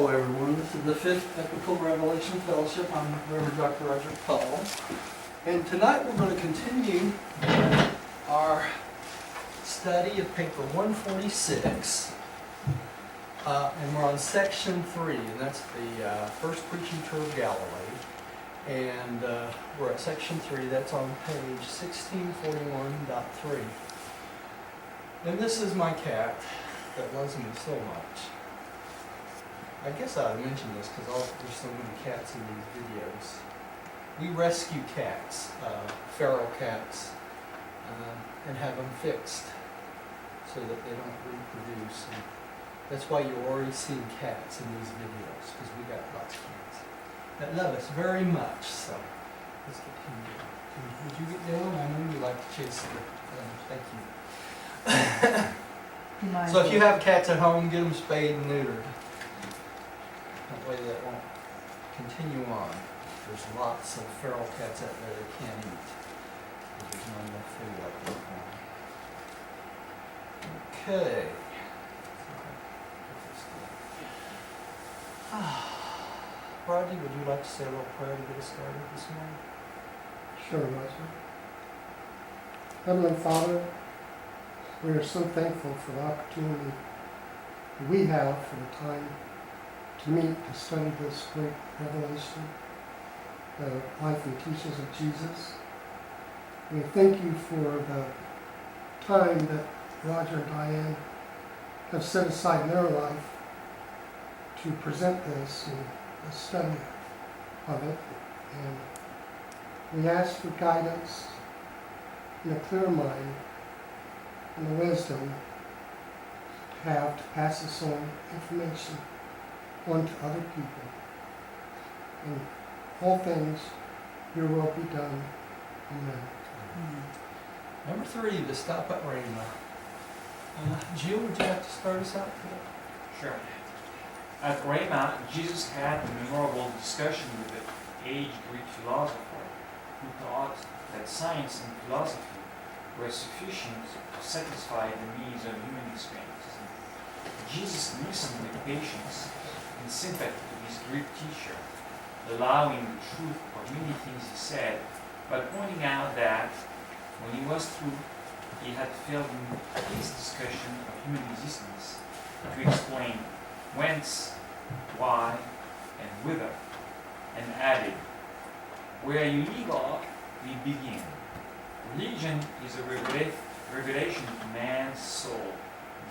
Hello everyone, this is the 5th Epochal Revelation Fellowship. I'm Reverend Dr. Roger Paul. And tonight we're going to continue our study of paper 146. And we're on section 3, and that's the first preaching tour of Galilee. And we're at section 3, that's on page 1641.3. And this is my cat that loves me so much. I guess I ought to mention this because there's so many cats in these videos. We rescue cats, feral cats, and have them fixed so that they don't reproduce. And that's why you're already seeing cats in these videos, because we got lots of cats that love us very much. So let's get him down. Would you get down? I know you like to chase the thank you. So if you have cats at home, get them spayed and neutered. That way that won't continue on. There's lots of feral cats out there that can't eat. There's not enough food out there for them. Okay. Rodney, would you like to say a little prayer to get us started this morning? Sure, Roger. Heavenly Father, we are so thankful for the opportunity that we have for the time to meet to study this great revelation, the life and teachings of Jesus. We thank you for the time that Roger and Diane have set aside in their life to present this and the study of it. And we ask for guidance and a clear mind and the wisdom to have to pass this on information on to other people. In all things, your will be done. Amen. Number 3, the stop at Rhema. Jill, would you like to start us out today? Sure. At Rhema, Jesus had a memorable discussion with the aged Greek philosopher who thought that science and philosophy were sufficient to satisfy the needs of human experience. Jesus listened with patience and sympathy to his Greek teacher, allowing the truth of many things he said, but pointing out that when he was through, he had failed in his discussion of human existence to explain whence, why, and whither, and added, where you leave off, we begin. Religion is a revelation to man's soul,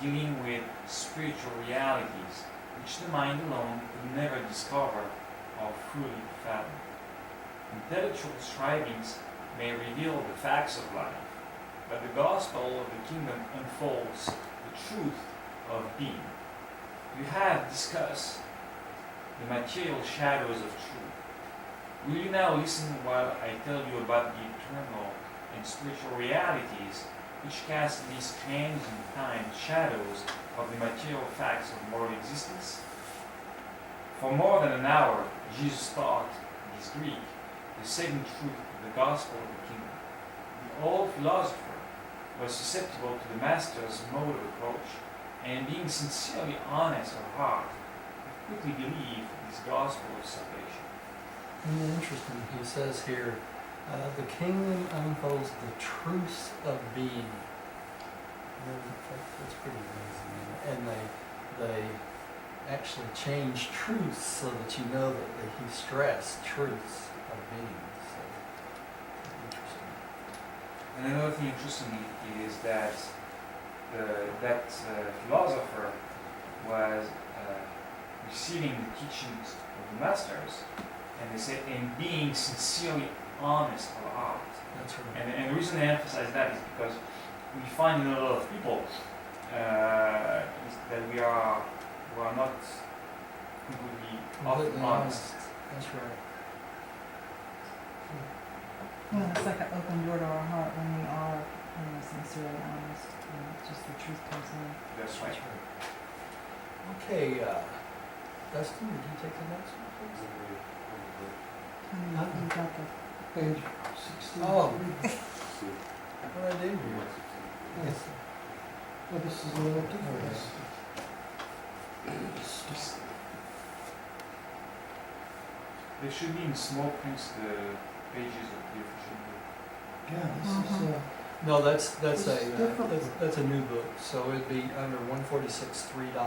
dealing with spiritual realities which the mind alone could never discover or fully fathom. Intellectual strivings may reveal the facts of life, but the gospel of the kingdom unfolds the truth of being. You have discussed the material shadows of truth. Will you now listen while I tell you about the eternal and spiritual realities which cast these transient time shadows of the material facts of moral existence? For more than an hour, Jesus taught his Greek the saving truth of the gospel of the kingdom. The old philosopher was susceptible to the master's mode of approach, and being sincerely honest of heart, quickly believed this gospel of salvation. And interesting, he says here, the kingdom unfolds the truth of being. And that's pretty amazing. And they actually change truth so that you know that he stressed truths of being. So, interesting. And another thing interesting is that that philosopher was receiving the teachings of the masters, and they said, in being sincerely honest of heart. That's right. And the reason they emphasize that is because we find in a lot of people that we are not completely often honest. That's right. Well, it's like an open door to our heart when we are sincerely honest. Just the truth comes in. That's right. Okay, Dustin, would you take the next one, please? You got the Page 16. Oh. What did I do here? Yes. Well, this is a little different. They should be in small prints, the pages of the official book. Yeah, this is, No, that's It's different. that's a new book, so it'd be under 146 3.2.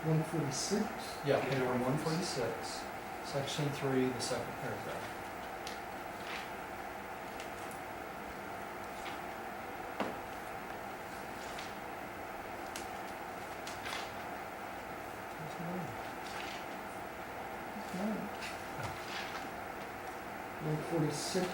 146. Yeah, paper 146, section 3, the second paragraph. Okay. 146.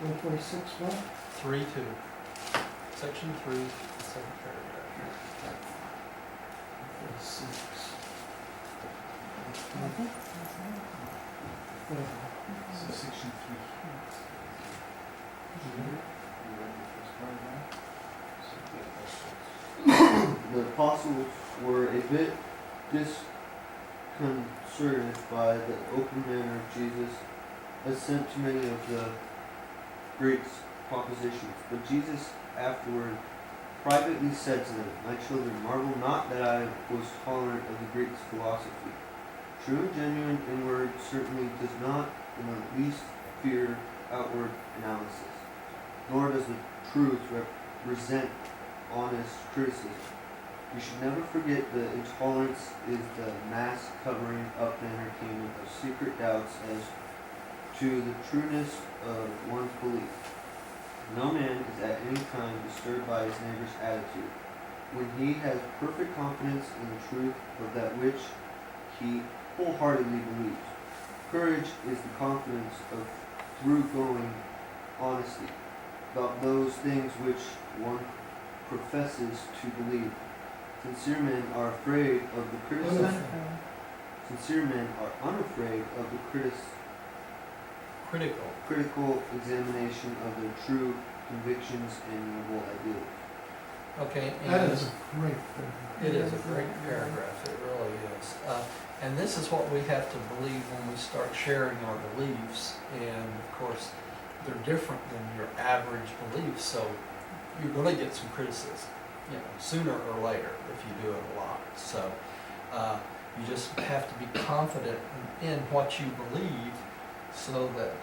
146. What? 3.2, section 3, the second paragraph. 146. Okay. So section 3. The apostles were a bit disconcerted by the open manner of Jesus' assent to many of the Greeks' propositions. But Jesus afterward privately said to them, "My children, marvel not that I was tolerant of the Greeks' philosophy. True and genuine in word certainly does not in the least fear outward analysis, nor does the truth resent honest criticism. We should never forget that intolerance is the mass covering up the entertainment of secret doubts as to the trueness of one's belief. No man is at any time disturbed by his neighbor's attitude, when he has perfect confidence in the truth of that which he wholeheartedly believes. Courage is the confidence of thorough-going honesty about those things which one professes to believe. Sincere men are afraid of the criticism. Wonderful. Sincere men are unafraid of the critical examination of their true convictions and noble ideals." Okay, That and is a great thing. it is a great paragraph, it really is. And this is what we have to believe when we start sharing our beliefs, and of course, they're different than your average beliefs, so you're gonna get some criticism, sooner or later if you do it a lot. So, you just have to be confident in what you believe so that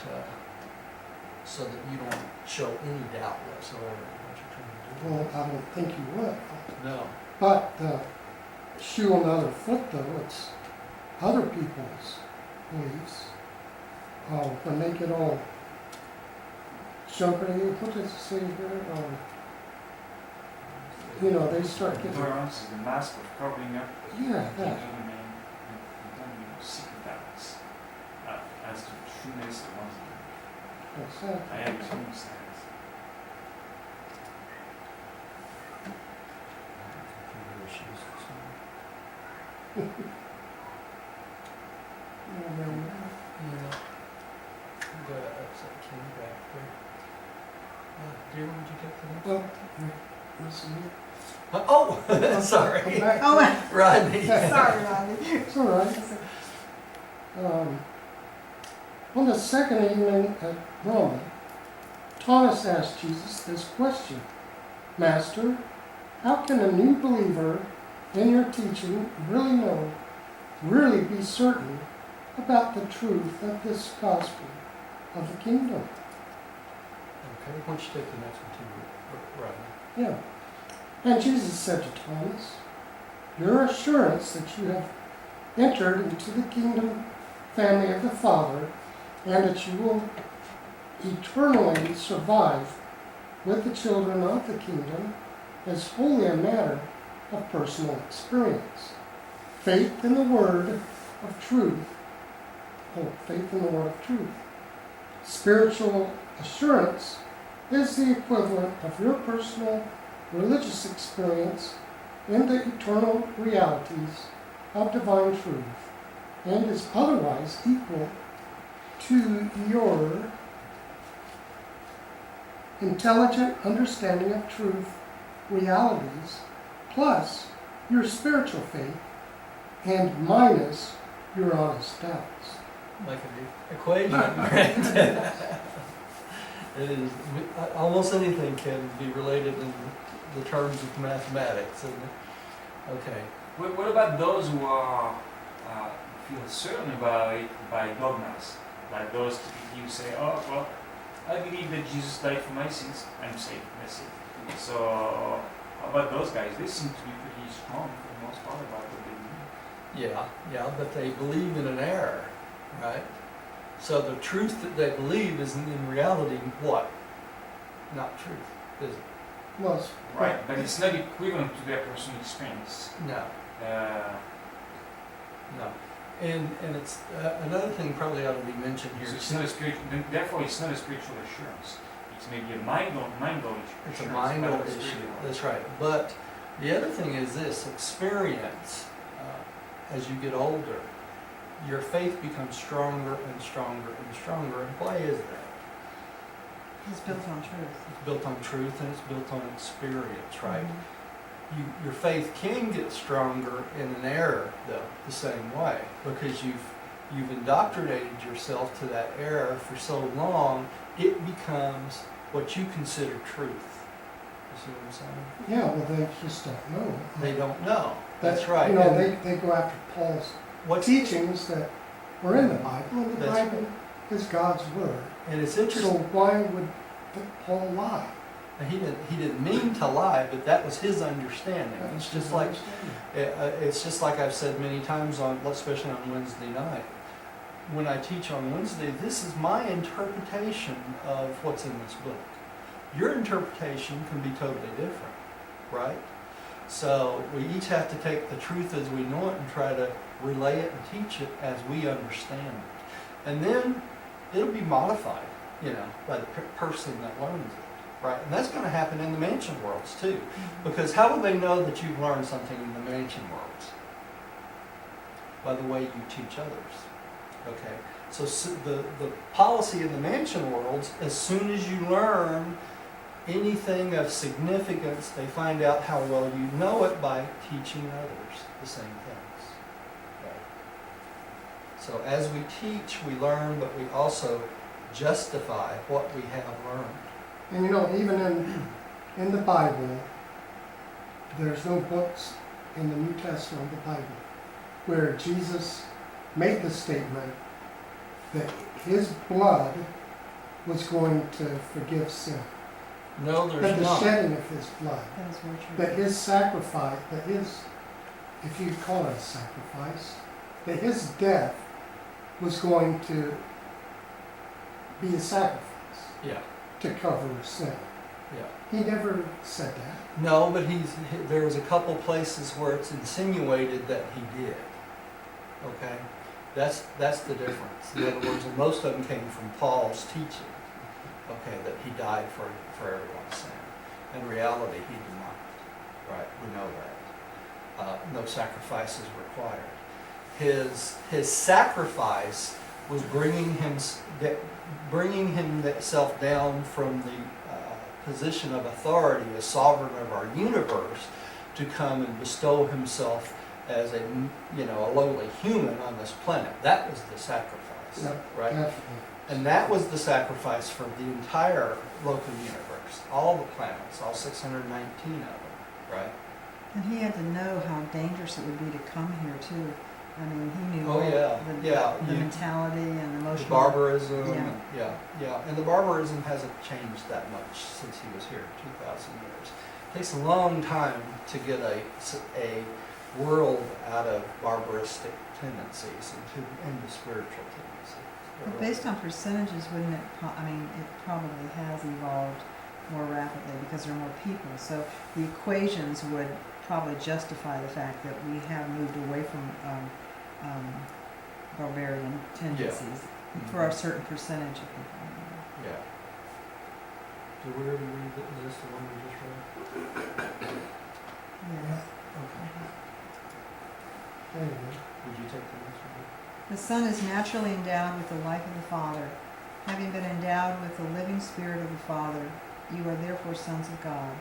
you don't show any doubt whatsoever in what you're trying to do. Well, I don't think you would. No. But shoe on the other foot, though, it's other people's beliefs. When they get all jumping, what does it say here? They start getting, Tolerance is the mask of covering up yeah, the that. enemy and secret doubts as to the trueness of one's belief. What's that? I have two sides. Computer issues or something. Yeah, man. Yeah. Got an upset key back there. Dear, would you take the next Well, one? listen here. Oh, sorry. Come back. Oh, Rodney. sorry, Rodney. It's all right. On the second evening at Rome, Thomas asked Jesus this question: "Master, how can a new believer in your teaching really be certain about the truth of this gospel of the kingdom?" Okay, why don't you take the next one too, Rodney? Yeah. And Jesus said to Thomas, "Your assurance that you have entered into the kingdom family of the Father, and that you will eternally survive with the children of the kingdom, is wholly a matter of personal experience. Faith in the word of truth. Faith in the word of truth. Spiritual assurance is the equivalent of your personal religious experience in the eternal realities of divine truth, and is otherwise equal to your intelligent understanding of truth realities, plus your spiritual faith, and minus your honest doubts." Like an equation, right? It is, almost anything can be related in the terms of mathematics, isn't it? Okay. What about those who are feel certain by dogmas, like those typically who say, "Oh, well, I believe that Jesus died for my sins. I'm saved. That's it." So, how about those guys? They seem to be pretty strong for the most part about what they believe. Yeah, but they believe in an error, right? So the truth that they believe is in reality what? Not truth, is it? Well, it's- Right, but it's not equivalent to their personal experience. No, Uh, no. And it's, another thing probably ought to be mentioned here. so it's not a spiritual. Therefore, it's not a spiritual assurance. It's maybe a mind-blowing It's assurance. a mind but over not a issue, spiritual one. that's right. But the other thing is this, experience, as you get older, your faith becomes stronger and stronger and stronger. And why is that? It's built on truth. It's built on truth and it's built on experience, right? Mhm. Your faith can get stronger in an error, though, the same way, because you've indoctrinated yourself to that error for so long, it becomes what you consider truth. You see what I'm saying? yeah, well, they just don't know. They don't know. That's right. You know, And they go after Paul's what's teachings that were in the Bible, and the That's Bible is God's word. and it's So interesting. why would Paul lie? He didn't mean to lie, but that was his understanding. It's just like it's just like I've said many times especially on Wednesday night. When I teach on Wednesday, this is my interpretation of what's in this book. Your interpretation can be totally different, right? So we each have to take the truth as we know it and try to relay it and teach it as we understand it. And then it'll be modified, by the person that learns it, right? And that's going to happen in the mansion worlds too. Because how will they know that you've learned something in the mansion worlds? By the way you teach others. Okay, so the policy in the mansion worlds, as soon as you learn anything of significance, they find out how well you know it by teaching others the same things. Okay. So as we teach, we learn, but we also justify what we have learned. And even in the Bible, there's no books in the New Testament of the Bible where Jesus made the statement that his blood was going to forgive sin. No, That there's the not. shedding of his blood, That is very true. that his sacrifice, if you call it a sacrifice, that his death was going to be a sacrifice Yeah, to cover sin. yeah. He never said that. No, but there was a couple places where it's insinuated that he did. Okay? That's the difference. In other words, and most of them came from Paul's teaching. Okay, that he died for everyone's sin. In reality, he did not. Right? We know that. No sacrifice is required. His sacrifice was bringing himself down from the position of authority as sovereign of our universe to come and bestow himself as a lowly human on this planet. That was the sacrifice, Yep, right? Definitely. And that was the sacrifice for the entire local universe, all the planets, all 619 of them, right? And he had to know how dangerous it would be to come here too. I mean, he knew Oh, all yeah, yeah, the you- mentality and The emotional. barbarism, Yeah. yeah, and the barbarism hasn't changed that much since he was here, 2,000 years. It takes a long time to get a world out of barbaristic tendencies into spiritual tendencies. But based on percentages, wouldn't it, it probably has evolved more rapidly because there are more people. So the equations would probably justify the fact that we have moved away from barbarian tendencies for a certain percentage of people. Yeah. Did we already read this? Is this the one we just read? Yes. Okay. Anyway, Would you take the next one? The Son is naturally endowed with the life of the Father. Having been endowed with the living Spirit of the Father, you are therefore sons of God.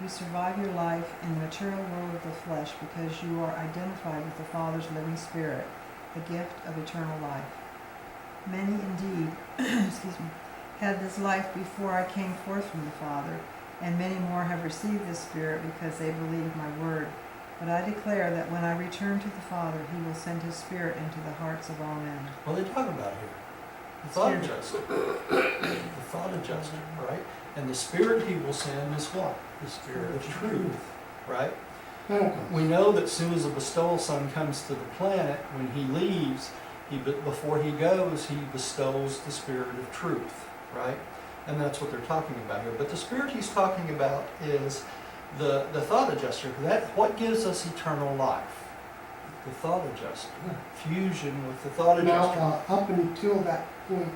You survive your life in the material world of the flesh because you are identified with the Father's living Spirit, the gift of eternal life. Many indeed, had this life before I came forth from the Father, and many more have received this Spirit because they believe my word. But I declare that when I return to the Father, he will send his Spirit into the hearts of all men. What are they talking about here? The thought adjuster. The thought adjuster, right? And the Spirit he will send is what? The Spirit of truth, right? Pentecost. We know that soon as the bestowal son comes to the planet, when he leaves, before he goes, he bestows the Spirit of truth, right? And that's what they're talking about here. But the Spirit he's talking about is the thought adjuster. What gives us eternal life? The thought adjuster. Fusion with the thought Now, adjuster. up until that point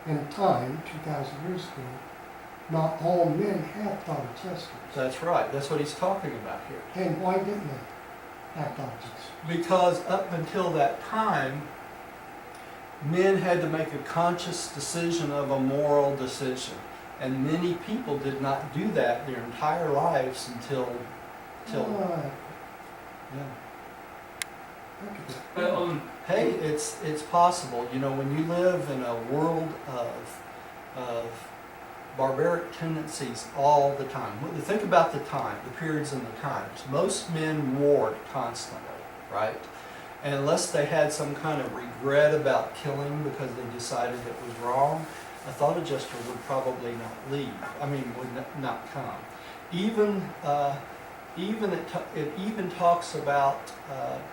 in time, 2,000 years ago, not all men had thought adjusters. That's right. That's what he's talking about here. And why didn't they have thought adjusters? Because up until that time, men had to make a conscious decision of a moral decision. And many people did not do that their entire lives until Right. yeah. Look at that. But Hey, it's possible. You know, when you live in a world of barbaric tendencies all the time. Think about the time, the periods and the times. Most men warred constantly, right? And unless they had some kind of regret about killing because they decided it was wrong, a thought adjuster would probably not leave. Would not come. It even talks about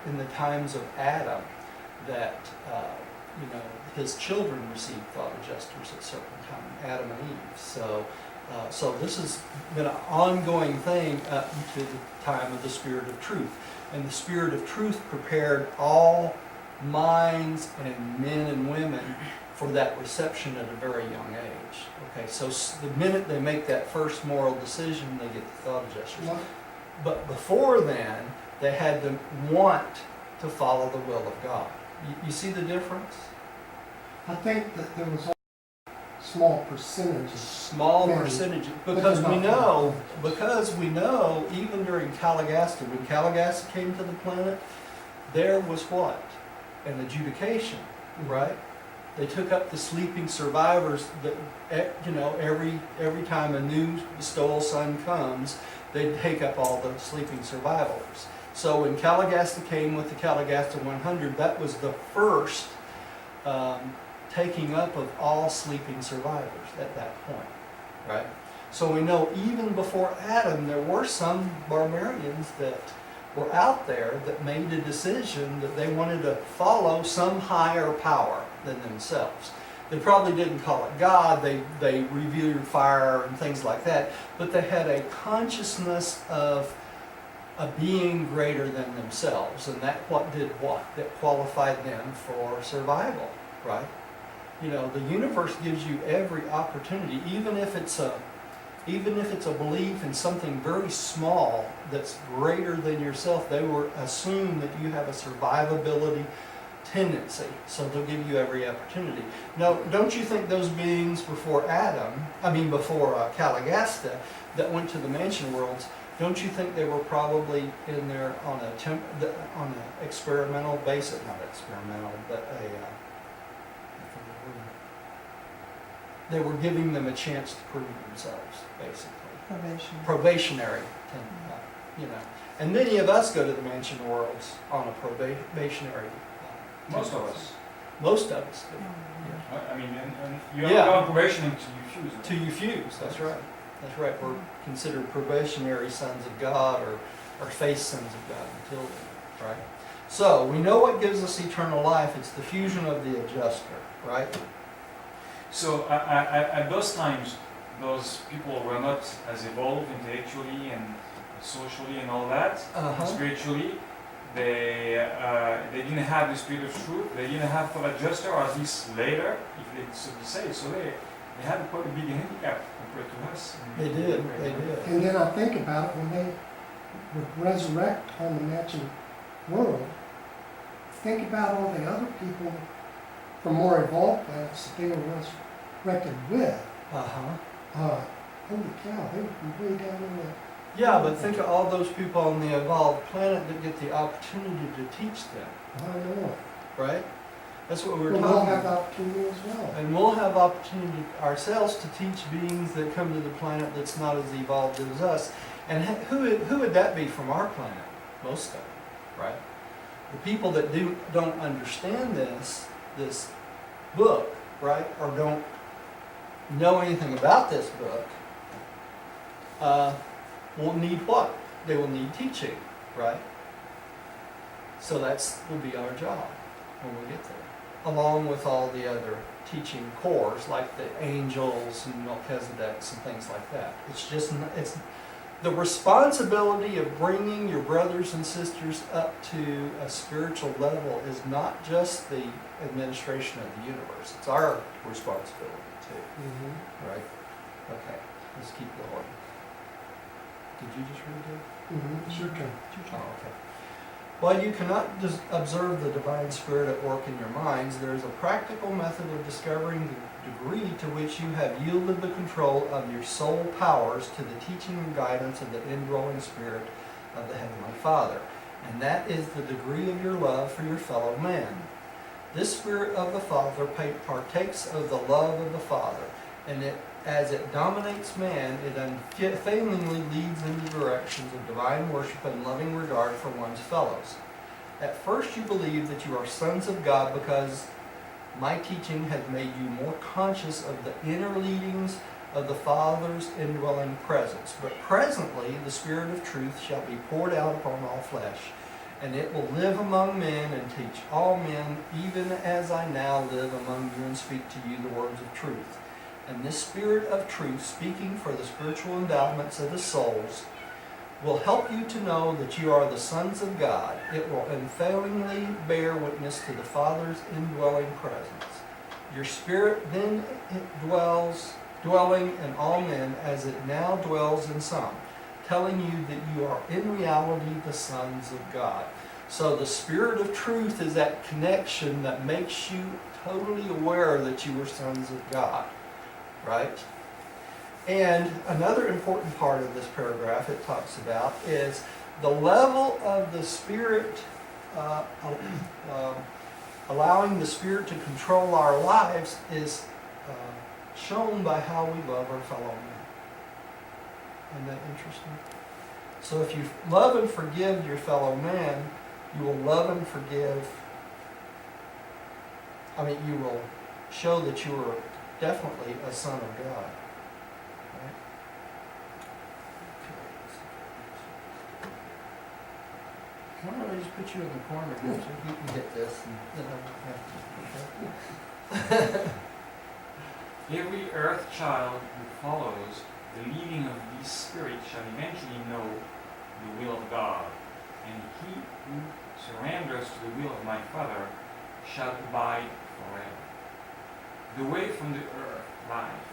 in the times of Adam that his children received thought adjusters at certain time, Adam and Eve. So this has been an ongoing thing up to the time of the Spirit of Truth. And the Spirit of Truth prepared all minds and men and women for that reception at a very young age. Okay, so the minute they make that first moral decision, they get the thought adjusters. What? But before then, they had to want to follow the will of God. You see the difference? I think that there was a small percentage. Small Yeah. percentage, But because they're we not. know even during Calagasta, when Calagasta came to the planet, there was what? An adjudication, right? They took up the sleeping survivors that, every time a new bestowal son comes, they take up all the sleeping survivors. So when Calagasta came with the Calagasta 100, that was the first taking up of all sleeping survivors at that point, right? So we know even before Adam, there were some barbarians that were out there that made a decision that they wanted to follow some higher power than themselves. They probably didn't call it God, they revered fire and things like that, but they had a consciousness of a being greater than themselves, and that did what? That qualified them for survival, right? The universe gives you every opportunity, even if it's a belief in something very small that's greater than yourself. They will assume that you have a survivability tendency, so they'll give you every opportunity. Now, don't you think those beings before Calagasta, that went to the mansion worlds, don't you think they were probably in there on an experimental basis? Not experimental, but they were giving them a chance to prove themselves, basically. Probationary, and many of us go to the mansion worlds on a probationary. most of us. Most of us do. And you Yeah. are on probation until you fuse. To you fuse, that's right. That's right. We're considered probationary sons of God or face sons of God until then, right? So we know what gives us eternal life. It's the fusion of the adjuster, right? So at those times, those people were not as evolved intellectually and socially and all that, Uh-huh. and spiritually. They didn't have the Spirit of Truth. They didn't have thought adjuster, or at least later, if they so to say. So they had quite a big handicap compared to us. They did. They did. And then I think about it, when they would resurrect on the mansion world, think about all the other people from more evolved planets that they were resurrected with. Uh-huh. Holy cow, they would be way down in the... Yeah, but think of all those people on the evolved planet that get the opportunity to teach them, I don't know. right? That's what we're Well, talking we'll have about. opportunity as well. And we'll have opportunity ourselves to teach beings that come to the planet that's not as evolved as us. And who would that be from our planet? Most of them, right? The people that don't understand this book, right, or don't know anything about this book, will need what? They will need teaching, right? So will be our job when we get there, along with all the other teaching cores like the angels and Melchizedeks and things like that. It's the responsibility of bringing your brothers and sisters up to a spiritual level is not just the administration of the universe. It's our responsibility too, Mm-hmm. right? Okay, let's keep going. Did you just read it? Mm-hmm. Sure can. Oh, okay. While you cannot observe the divine spirit at work in your minds, there is a practical method of discovering the degree to which you have yielded the control of your soul powers to the teaching and guidance of the indwelling spirit of the Heavenly Father. And that is the degree of your love for your fellow man. This spirit of the Father partakes of the love of the Father, and as it dominates man, it unfailingly leads in the directions of divine worship and loving regard for one's fellows. At first you believe that you are sons of God because my teaching has made you more conscious of the inner leadings of the Father's indwelling presence. But presently the Spirit of truth shall be poured out upon all flesh, and it will live among men and teach all men, even as I now live among you and speak to you the words of truth. And this Spirit of truth, speaking for the spiritual endowments of the souls, will help you to know that you are the sons of God. It will unfailingly bear witness to the Father's indwelling presence. Your spirit then dwelling in all men as it now dwells in some, telling you that you are in reality the sons of God. So the Spirit of truth is that connection that makes you totally aware that you are sons of God. Right? And another important part of this paragraph it talks about is the level of the Spirit, allowing the Spirit to control our lives is shown by how we love our fellow men. Isn't that interesting? So if you love and forgive your fellow man, you will love and forgive, you will show that you are definitely a son of God. Right? Why don't I just put you in the corner here so you can get this and then I won't have to. Every earth child who follows the leading of this spirit shall eventually know the will of God, and he who surrenders to the will of my Father shall abide forever. The way from the earth life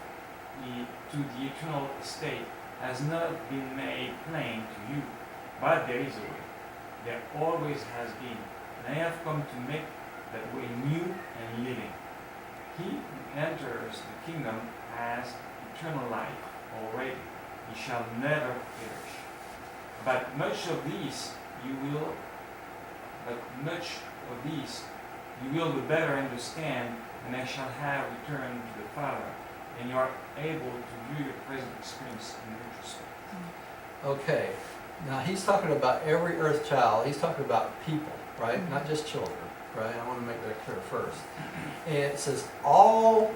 to the eternal state has not been made plain to you, but there is a way. There always has been, and I have come to make that way new and living. He who enters the kingdom has eternal life already. He shall never perish. But much of these you will the better understand when I shall have returned to the Father, and you are able to view your present experience in retrospect. Okay, now he's talking about every earth child. He's talking about people, right? Mhm. Not just children, right? I want to make that clear first. And it says, all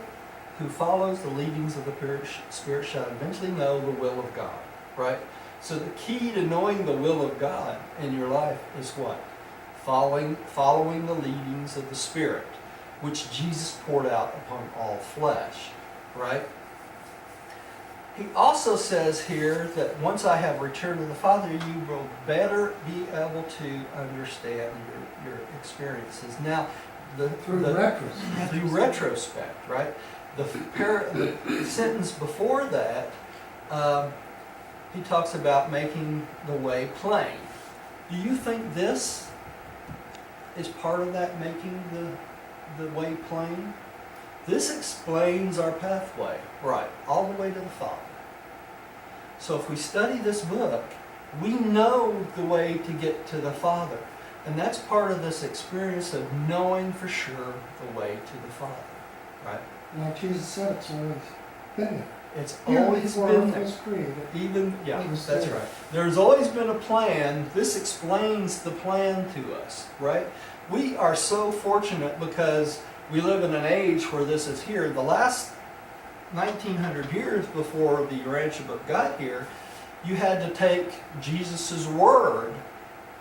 who follows the leadings of the Spirit shall eventually know the will of God, right? So the key to knowing the will of God in your life is what? Following the leadings of the Spirit, which Jesus poured out upon all flesh, right? He also says here that once I have returned to the Father, you will better be able to understand your experiences. Now, Through retrospect. through retrospect, right? The sentence before that, he talks about making the way plain. Do you think this is part of that, making the way plain? This explains our pathway, right, all the way to the Father. So if we study this book, we know the way to get to the Father. And that's part of this experience of knowing for sure the way to the Father, right? Like Jesus said, it's always been there. It's Even always before been earth there. was created. Even, yeah, It was that's there. right. There's always been a plan. This explains the plan to us, right? We are so fortunate because we live in an age where this is here. The last 1900 years before the Urantia Book got here, you had to take Jesus' word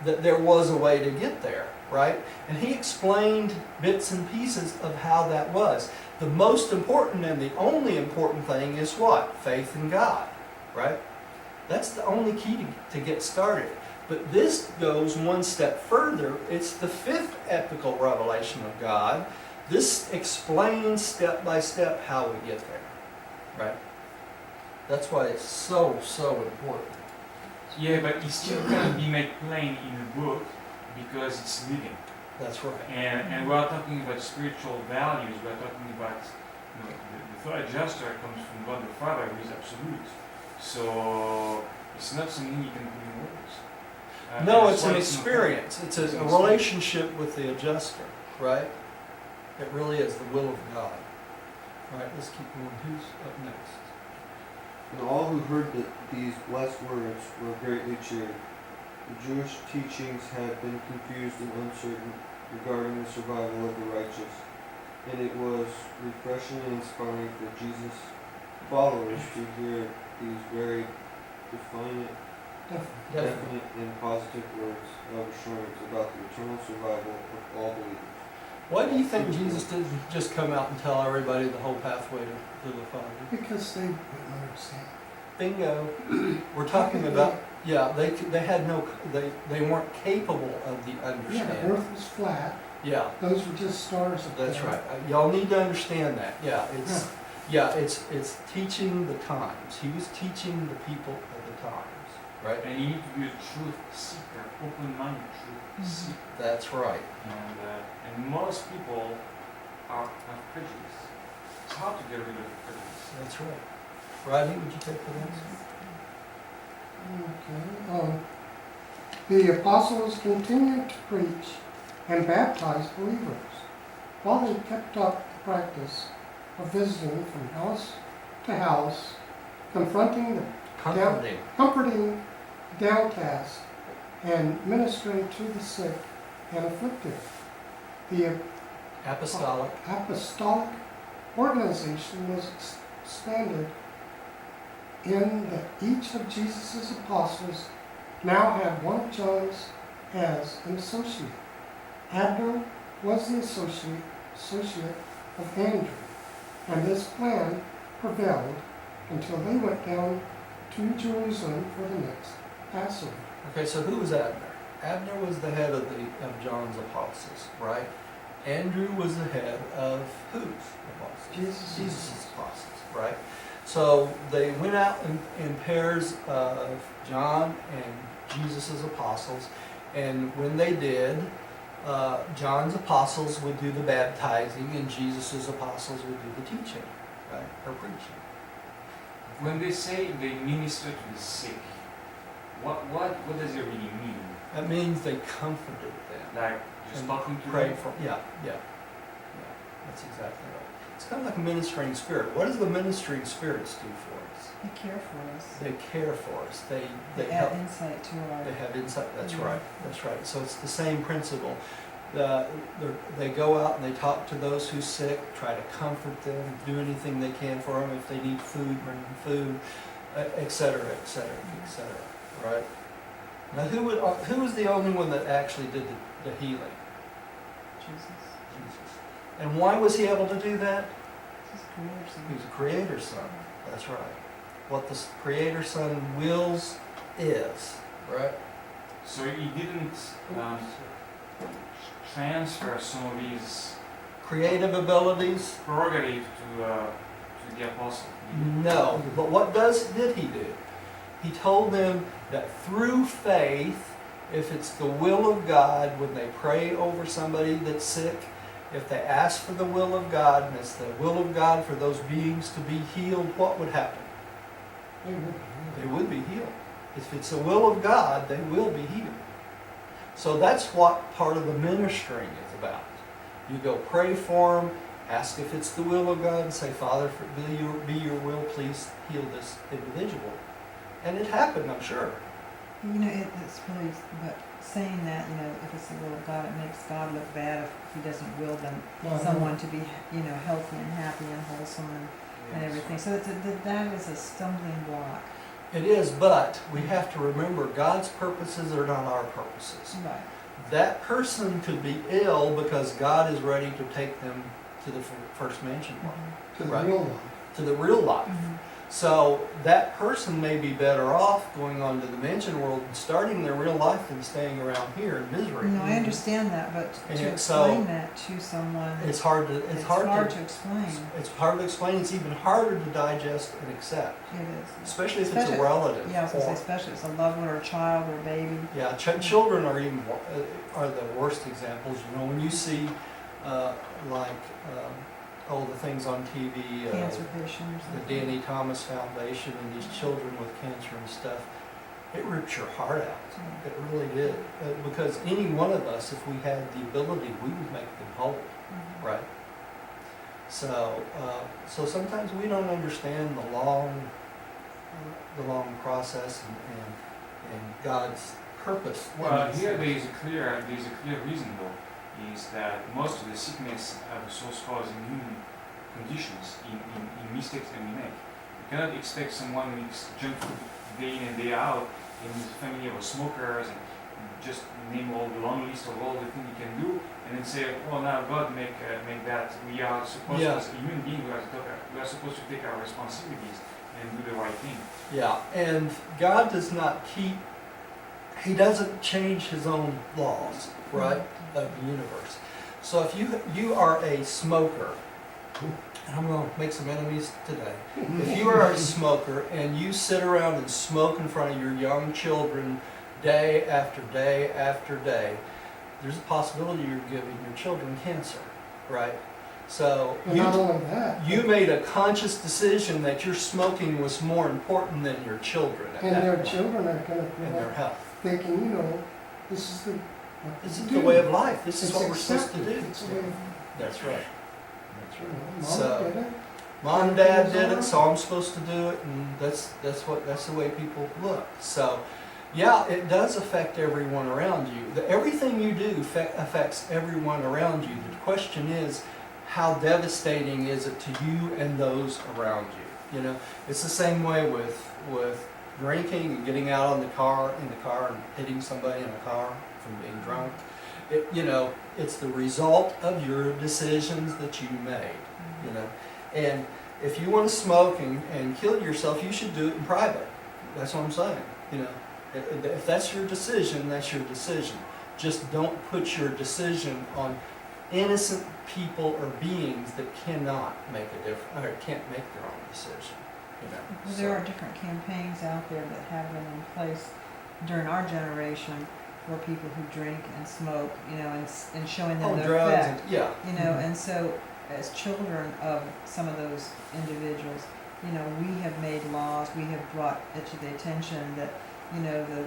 that there was a way to get there, right? And he explained bits and pieces of how that was. The most important and the only important thing is what? Faith in God, right? That's the only key to get started. But this goes one step further. It's the fifth epochal revelation of God. This explains step by step how we get there, right? That's why it's so important. Yeah, but it still can be made plain in the book because it's living. That's right. And we're talking about spiritual values. We're talking about, the third adjuster comes from God the Father, who is absolute. So it's not something you can put in words. No, And it's that's an why experience. It's It's a an relationship with the adjuster, right? It really is the will of God. All right, let's keep going. Who's up next? And all who heard these blessed words were greatly cheered. The Jewish teachings had been confused and uncertain regarding the survival of the righteous, and it was refreshing and inspiring for Jesus' followers to hear these very definite and positive words of assurance about the eternal survival of all believers. Why do you think Jesus didn't just come out and tell everybody the whole pathway to the Father? Because they wouldn't understand. Bingo. We're talking about, yeah, they had no, they weren't capable of the Yeah, understanding. the earth was flat. Yeah, Those were just stars up there. that's right. Y'all need to understand that. Yeah, it's teaching the times. He was teaching the people of the times, right? And you need to be a truth seeker, open-minded truth seeker. That's right. And most people have prejudice. It's hard to get rid of prejudice. That's right. Rodney, would you take the next one? Okay. The apostles continued to preach and baptize believers, while they kept up the practice of visiting from house to house, comforting the downcast, and ministering to the sick and afflicted. The Apostolic. apostolic organization was expanded in that each of Jesus' apostles now had one of John's as an associate. Abner was the associate of Andrew, and this plan prevailed until they went down to Jerusalem for the next Passover. Okay, so who was Abner? Abner was the head of John's apostles, right? Andrew was the head of whose apostles? Jesus' apostles, right? So they went out in pairs of John and Jesus' apostles, and when they did, John's apostles would do the baptizing and Jesus' apostles would do the teaching, right? Or preaching. When they say they minister to the sick, what does it really mean? That means they comforted them. Like just And talking to Pray them? for, yeah, that's exactly right. It's kind of like a ministering spirit. What does the ministering spirits do for us? They care for us. They care for us. They They help. add insight to our. They have insight. That's Mhm. right. That's right. So it's the same principle. They go out and they talk to those who's sick, try to comfort them, do anything they can for them. If they need food, bring them food, et cetera, et cetera, et cetera. Right? Now, who was the only one that actually did the healing? Jesus. Jesus. And why was he able to do that? He's creator son. He was a creator son. That's right. What the creator son wills is, right? So he didn't transfer some of his Creative abilities? prerogative to the apostle. No. But what did he do? He told them that through faith, if it's the will of God, when they pray over somebody that's sick, if they ask for the will of God, and it's the will of God for those beings to be healed, what would happen? They would. They would be healed. If it's the will of God, they will be healed. So that's what part of the ministering is about. You go pray for them, ask if it's the will of God, and say, Father, be your will, please heal this individual. And it happened, I'm sure. You know, it's really, but saying that, you know, if it's the will of God, it makes God look bad if he doesn't will them, someone to be, you know, healthy and happy and wholesome and everything. So that is a stumbling block. It is, but we have to remember God's purposes are not our purposes. Right. That person could be ill because God is ready to take them to the first mentioned one, To the Right. real life. to the real life. Mhm. So that person may be better off going on to the mentioned world and starting their real life than staying around here in misery. No, I understand that, but And to so- explain that to someone, It's hard to it's hard to explain. It's hard to explain. It's even harder to digest and accept, It is. especially if it's a Especially- relative. Yeah, I was gonna say, or- especially if it's a loved one or a child or a baby. Yeah, children are even are the worst examples. You know, when you see like the things on TV, Cancer patient or the something. Danny Thomas Foundation and these children with cancer and stuff, it rips your heart out. It really did. Because any one of us, if we had the ability, we would make them whole, Mhm. right? So, so sometimes we don't understand the long process and God's purpose. in Well, this. here there is a clear reason though, is that most of the sickness have a source cause in human conditions, in mistakes that we make. You cannot expect someone who eats junk food day in and day out in his family of smokers and just name all the long list of all the things you can do and then say, well now God make that. We are supposed to, as a human being, we are supposed to take our responsibilities and do the right thing. Yeah, and God does not He doesn't change His own laws, right, of the universe. So if you are a smoker, and I'm going to make some enemies today. If you are a smoker and you sit around and smoke in front of your young children day after day after day, there's a possibility you're giving your children cancer, right? So And not only that. you made a conscious decision that your smoking was more important than your children at And that their point, children are gonna and grow their up health. thinking, you know, this is what This you is do. the way of life. This is It's what we're supposed to accepted. do. It's a way of, That's right. you know, So- Mom did it. Mom and Dad did it, so I'm supposed to do it, and that's the way people look. So, yeah, it does affect everyone around you. Everything you do affects everyone around you. The question is, how devastating is it to you and those around you? You know, it's the same way with drinking and getting out in the car and hitting somebody in a car from being drunk. It's the result of your decisions that you made. You know, and if you want to smoke and kill yourself, you should do it in private. That's what I'm saying. You know, if that's your decision, that's your decision. Just don't put your decision on innocent people or beings that cannot make a difference or can't make their own decision. You know, Well, there are different campaigns out there that have been in place during our generation for people who drink and smoke, you know, and showing them the drugs effect. and yeah. You know, and so as children of some of those individuals, you know, we have made laws, we have brought it to the attention that, you know, the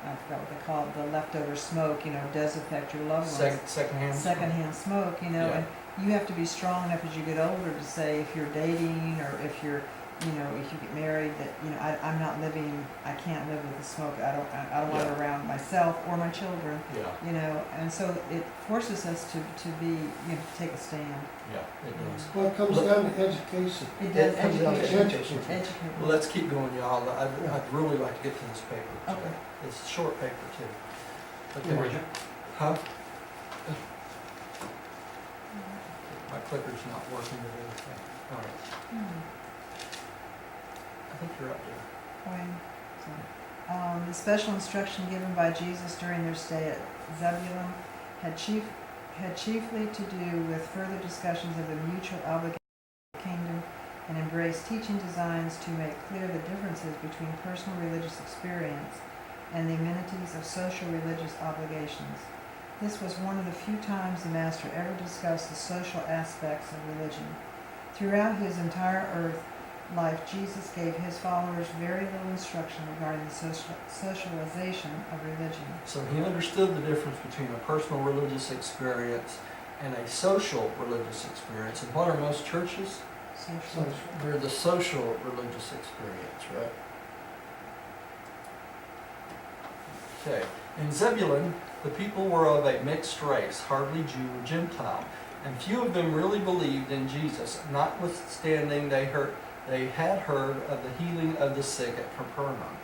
I forgot what they call it, the leftover smoke, you know, does affect your loved ones. Secondhand smoke, you know, Yeah. and you have to be strong enough as you get older to say if you're dating or if you're, you know, if you get married that, you know, I'm not living, I can't live with the smoke. I don't want it around myself or my children, Yeah, you know, and so it forces us to be, you know, to take a stand. yeah, it does. Well, it comes down to education. It does It comes down to education. education. Educate. Well, let's keep going, y'all. I'd really like to get to this paper today. Okay. It's a short paper too. Yeah. Okay. Huh? My clicker's not working today. All right. Hmm. I think you're up there. The special instruction given by Jesus during their stay at Zebulun had chiefly to do with further discussions of the mutual obligation of the kingdom and embraced teaching designs to make clear the differences between personal religious experience and the amenities of social religious obligations. This was one of the few times the Master ever discussed the social aspects of religion. Throughout his entire earth life, Jesus gave his followers very little instruction regarding the socialization of religion. So he understood the difference between a personal religious experience and a social religious experience. And what are most churches? Social. They're the social religious experience, right? Okay. In Zebulun, the people were of a mixed race, hardly Jew or Gentile, and few of them really believed in Jesus, notwithstanding they had heard of the healing of the sick at Capernaum.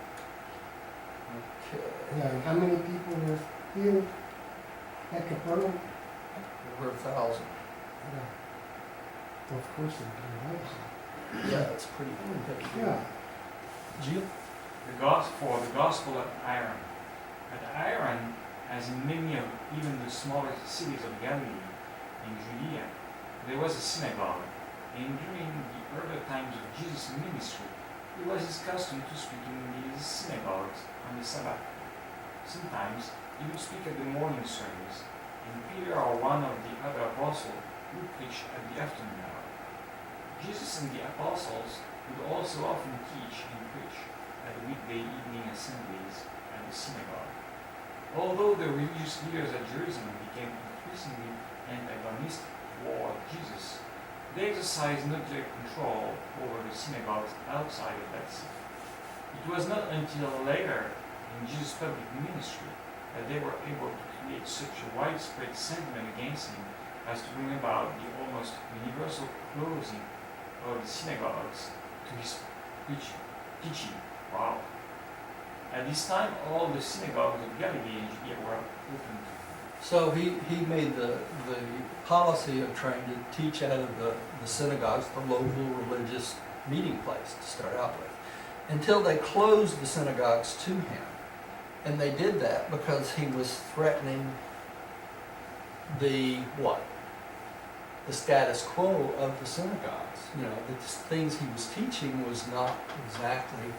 Okay. Yeah, and how many people were healed at Capernaum? Over 1,000. Yeah. Well, of course they did. Yeah, it's pretty heavy. Yeah. Jill? The gospel of Aaron. At Aaron, as in many of even the smaller cities of Galilee in Judea, there was a synagogue, and during the early times of Jesus' ministry, it was his custom to speak in these synagogues on the Sabbath. Sometimes he would speak at the morning service, and Peter or one of the other apostles would preach at the afternoon hour. Jesus and the apostles would also often teach and preach at the weekday evening assemblies at the synagogue. Although the religious leaders at Jerusalem became increasingly antagonistic toward Jesus, they exercised no direct control over the synagogues outside of that city. It was not until later in Jesus' public ministry that they were able to create such a widespread sentiment against him as to bring about the almost universal closing of the synagogues to his teaching. Wow. At this time, all the synagogues of Galilee and Judea were open to him. So he made the policy of trying to teach out of the synagogues, the local religious meeting place to start out with, until they closed the synagogues to him. And they did that because he was threatening the what? The status quo of the synagogues. You know, the things he was teaching was not exactly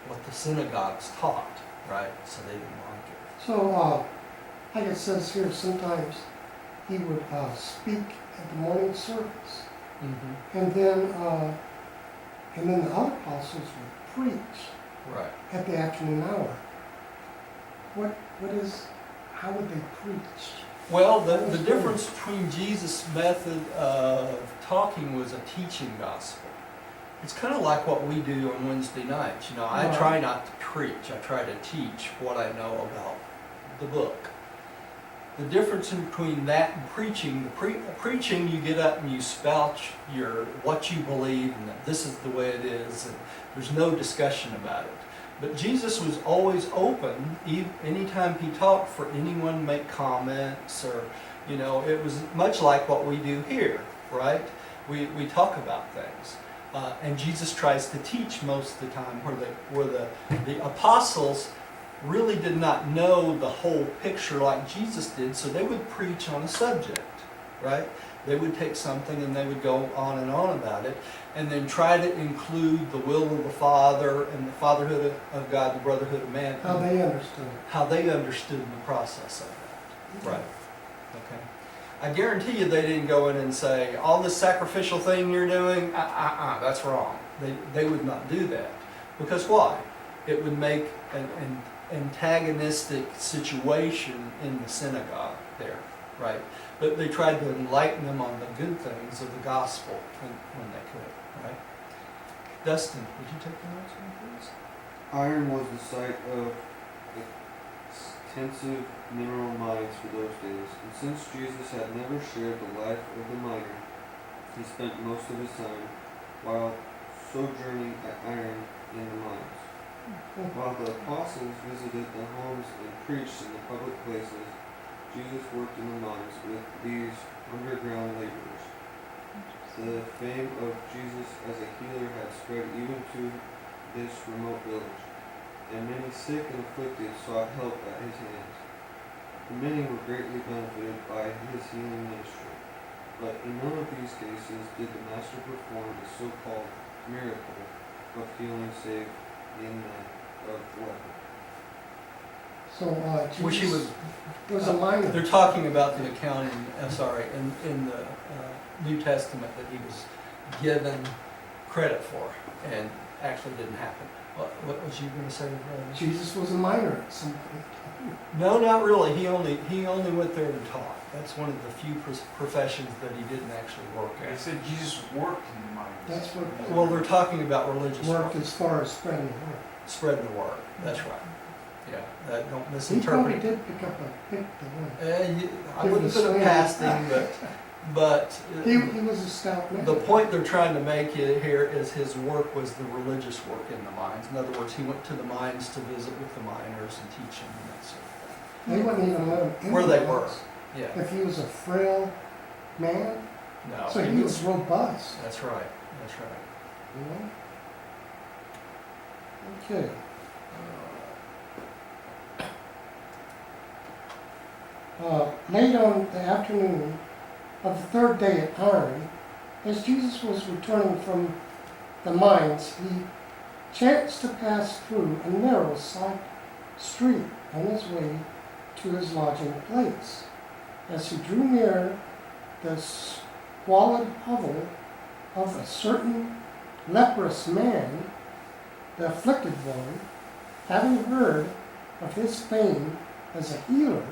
what the synagogues taught, right? So they didn't like it. So, like it says here, sometimes he would speak at the morning service, Mm-hmm. and then the other apostles would preach Right. at the afternoon hour. How would they preach? Well, the difference between Jesus' method of talking was a teaching gospel. It's kind of like what we do on Wednesday nights. You know, I try not to preach. I try to teach what I know about the book. The difference in between that and preaching, preaching you get up and you spout what you believe and that this is the way it is, and there's no discussion about it. But Jesus was always open, anytime he talked, for anyone to make comments, or, you know, it was much like what we do here, right? We talk about things. And Jesus tries to teach most of the time, where the apostles really did not know the whole picture like Jesus did, so they would preach on a subject, right? They would take something and they would go on and on about it, and then try to include the will of the Father and the fatherhood of God, the brotherhood of man. How they understood it. How they understood the process of that. Right. Okay. I guarantee you they didn't go in and say, all this sacrificial thing you're doing, that's wrong. They would not do that. Because why? It would make an antagonistic situation in the synagogue there, right? But they tried to enlighten them on the good things of the gospel when they could, right? Dustin, would you take the next one, please? Iron was the site of extensive mineral mines for those days, and since Jesus had never shared the life of the miner, he spent most of his time while sojourning at iron in the mines. While the apostles visited the homes and preached in the public places, Jesus worked in the mines with these underground laborers. The fame of Jesus as a healer had spread even to this remote village, and many sick and afflicted sought help at his hands. And many were greatly benefited by his healing ministry. But in none of these cases did the Master perform the so-called miracle of healing save in that of the leper. So Which he Jesus was a minor. They're talking about the account in the New Testament that he was given credit for, and actually didn't happen. What was you going to say, brother? Jesus was a minor at some point. No, not really. He only went there to talk. That's one of the few professions that he didn't actually work I at. said Jesus worked in the mines. That's what Well, they're talking about religious worked work, as far as spreading the word. spreading the word. That's right. Yeah, don't He probably misinterpret. did pick up a pick the one. I wouldn't put it past him, but He was a stout man. the point they're trying to make here is his work was the religious work in the mines. In other words, he went to the mines to visit with the miners and teach them and that sort of They wouldn't even let him in Where the they were. mines thing. Yeah. if he was a frail man. No. So he was robust. That's right. That's right. You know? Okay. Late on the afternoon of the third day at iron, as Jesus was returning from the mines, he chanced to pass through a narrow side street on his way to his lodging place. As he drew near the squalid hovel of a certain leprous man, the afflicted one, having heard of his fame as a healer,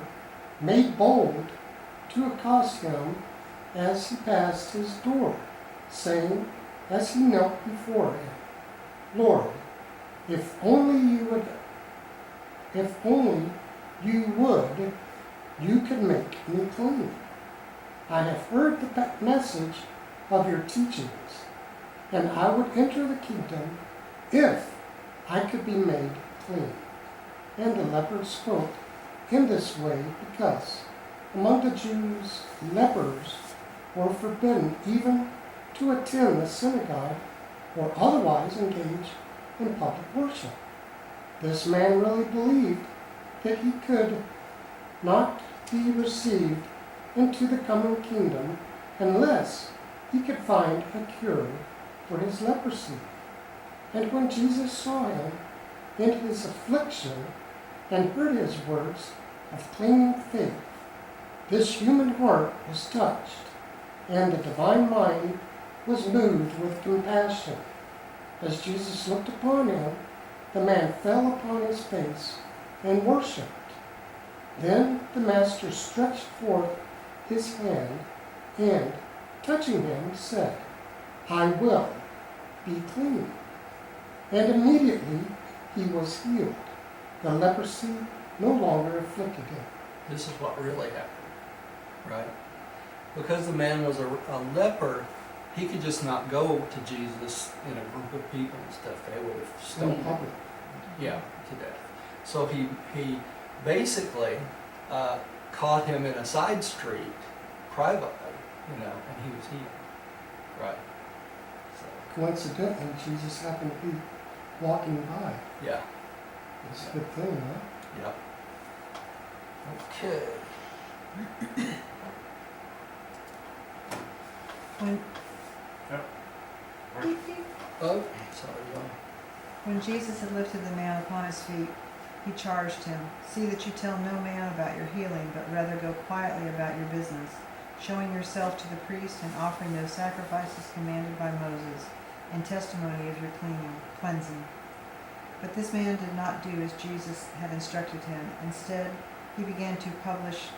made bold to accost him as he passed his door, saying, as he knelt before him, Lord, if only you would, you could make me clean. I have heard the message of your teachings, and I would enter the kingdom if I could be made clean. And the leper spoke in this way because among the Jews, lepers were forbidden even to attend the synagogue or otherwise engage in public worship. This man really believed that he could not be received into the coming kingdom unless he could find a cure for his leprosy. And when Jesus saw him in his affliction and heard his words of clinging faith, this human heart was touched, and the divine mind was moved with compassion. As Jesus looked upon him, the man fell upon his face and worshipped. Then the master stretched forth his hand and, touching him, said, I will be clean. And immediately he was healed. The leprosy no longer afflicted him. This is what really happened, right? Because the man was a leper, he could just not go to Jesus in a group of people and stuff. They would have In stoned him. public. Yeah, to death. So he basically caught him in a side street privately, and he was healed. Right. So, Coincidentally, Jesus happened to be walking by. yeah. It's a good thing, huh? Yep. Okay. When, Oh, sorry, John. when Jesus had lifted the man upon his feet, he charged him, see that you tell no man about your healing, but rather go quietly about your business, showing yourself to the priest and offering those sacrifices commanded by Moses, in testimony of your cleansing. But this man did not do as Jesus had instructed him. Instead, he began to publish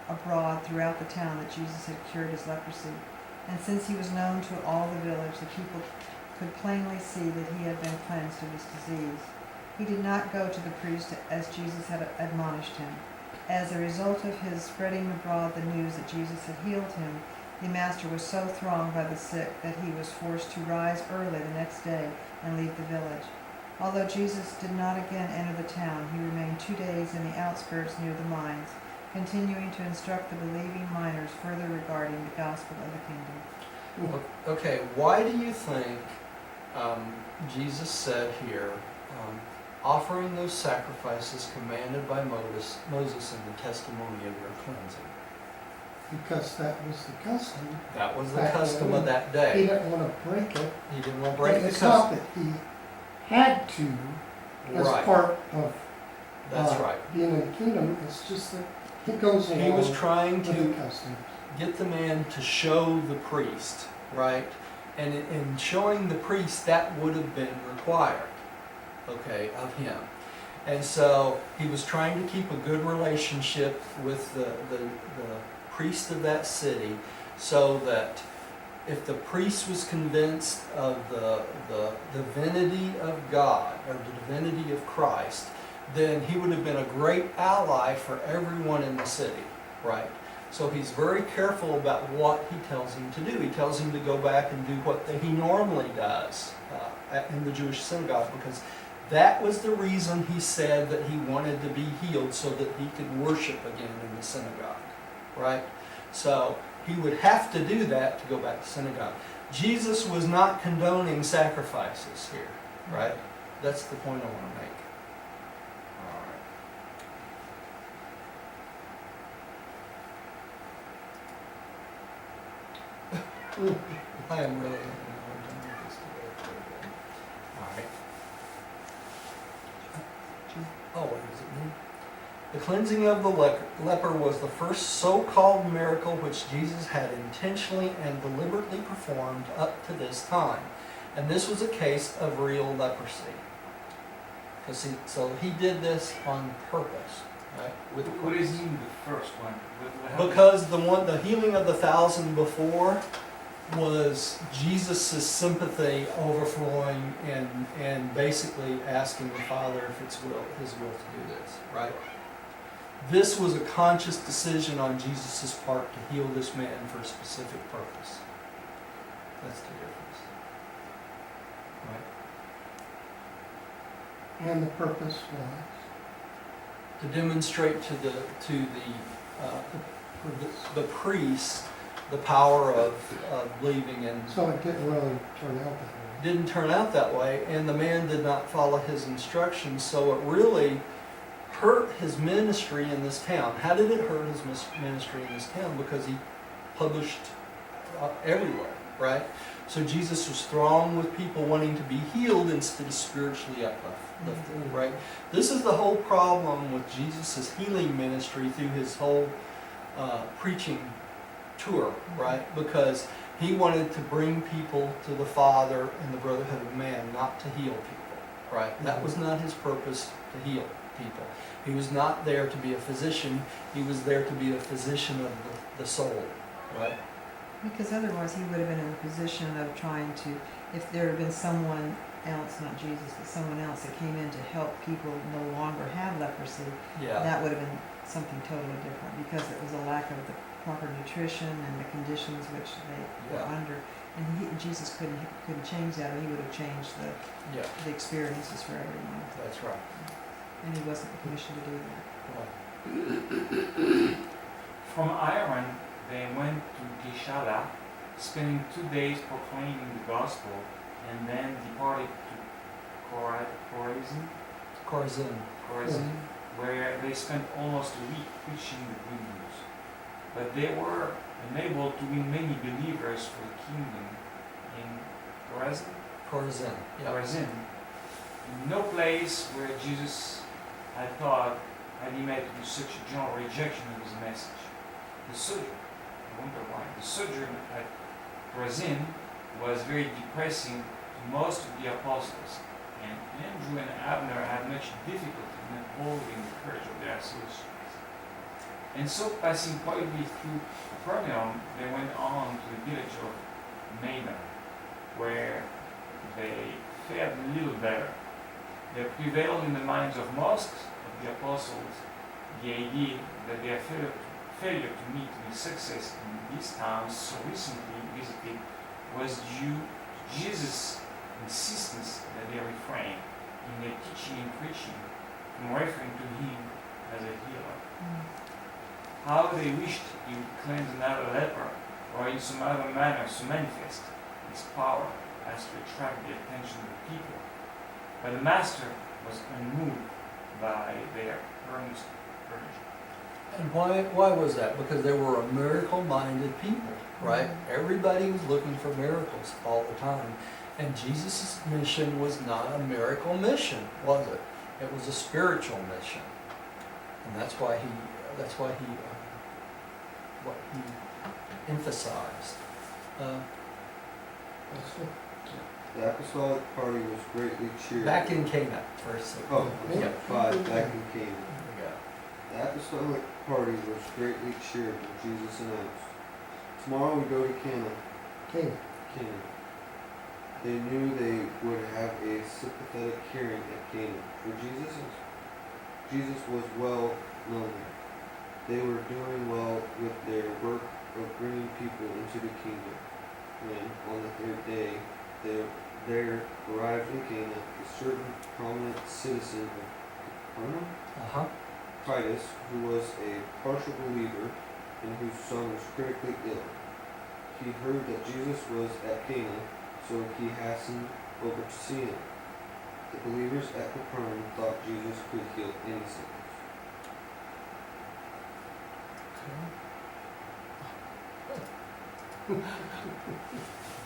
abroad throughout the town that Jesus had cured his leprosy. And since he was known to all the village, the people could plainly see that he had been cleansed of his disease. He did not go to the priest as Jesus had admonished him. As a result of his spreading abroad the news that Jesus had healed him, the master was so thronged by the sick that he was forced to rise early the next day and leave the village. Although Jesus did not again enter the town, he remained 2 days in the outskirts near the mines, continuing to instruct the believing miners further regarding the gospel of the kingdom. Okay, why do you think Jesus said here, offering those sacrifices commanded by Moses in the testimony of your cleansing? Because that was the custom. That was the Back custom then. of that He day. didn't want to break it. He didn't want to break the It's not custom. that he had to as Right, part of that's right. being in the kingdom. It's just that he goes along He was trying with the to customs. get the man to show the priest, right? And in showing the priest, that would have been required, okay, of him. And so he was trying to keep a good relationship with the priest of that city, so that if the priest was convinced of the divinity of God, or the divinity of Christ, then he would have been a great ally for everyone in the city, right? So he's very careful about what he tells him to do. He tells him to go back and do what he normally does in the Jewish synagogue, because that was the reason he said that he wanted to be healed, so that he could worship again in the synagogue, right? So he would have to do that to go back to synagogue. Jesus was not condoning sacrifices here, right? That's the point I want to make. I am really having a hard time with this today. Alright. Oh, is it me? The cleansing of the leper was the first so-called miracle which Jesus had intentionally and deliberately performed up to this time. And this was a case of real leprosy. So he did this on purpose, right? What is in the first one? What Because the healing of the 1,000 before was Jesus' sympathy overflowing and basically asking the Father if it's his will to do this, right? This was a conscious decision on Jesus' part to heal this man for a specific purpose. That's the difference, right? And the purpose was? To demonstrate to the priest the power of believing in. So it didn't really turn out that way. Didn't turn out that way, and the man did not follow his instructions, so it really hurt his ministry in this town. How did it hurt his ministry in this town? Because he published everywhere, right? So Jesus was thronged with people wanting to be healed instead of spiritually uplifted, right? This is the whole problem with Jesus' healing ministry through his whole preaching tour, right? Because he wanted to bring people to the Father and the Brotherhood of man, not to heal people, right? That was not his purpose, to heal people. He was not there to be a physician. He was there to be a physician of the soul, right? Because otherwise he would have been in a position of trying to, if there had been someone else, not Jesus, but someone else that came in to help people no longer have leprosy, Yeah. that would have been something totally different, because it was a lack of the proper nutrition and the conditions which they were Yeah. under. And Jesus couldn't change that, or he would have changed Yeah, the experiences for everyone. that's right. And he wasn't commissioned to do that. Right. From Iran, they went to Gishala, spending 2 days proclaiming the gospel, and then departed to Chorazin, where they spent almost a week preaching the good news. But they were unable to win many believers for the kingdom in Chorazin. Yeah. Chorazin. No place where Jesus had thought had he met with such a general rejection of his message. The sojourn at Chorazin was very depressing to most of the apostles, and Andrew and Abner had much difficulty in upholding the courage of their associates. And so, passing quietly through Capernaum, they went on to the village of Nabon, where they fared a little better. There prevailed in the minds of most of the apostles the idea that their failure to meet with success in these towns so recently visited was due to Jesus' insistence that they refrain in their teaching and preaching from referring to him as a healer. How they wished he would cleanse another leper, or in some other manner to manifest his power as to attract the attention of the people. But the Master was unmoved by their earnest urging. And why was that? Because they were a miracle-minded people, right? Everybody was looking for miracles all the time. And Jesus' mission was not a miracle mission, was it? It was a spiritual mission. And that's why he emphasized. That's it. The apostolic party was greatly cheered. Back in Cana, first. Oh, Yeah. 5, back in Cana. There we go. The apostolic party was greatly cheered when Jesus announced, "Tomorrow we go to Cana." Okay, Cana. They knew they would have a sympathetic hearing at Cana, for Jesus was well known there. They were doing well with their work of bringing people into the kingdom. When, on the third day, there arrived in Cana a certain prominent citizen of Capernaum, Uh-huh. Titus, who was a partial believer and whose son was critically ill. He heard that Jesus was at Cana, so he hastened over to see him. The believers at Capernaum thought Jesus could heal any sickness.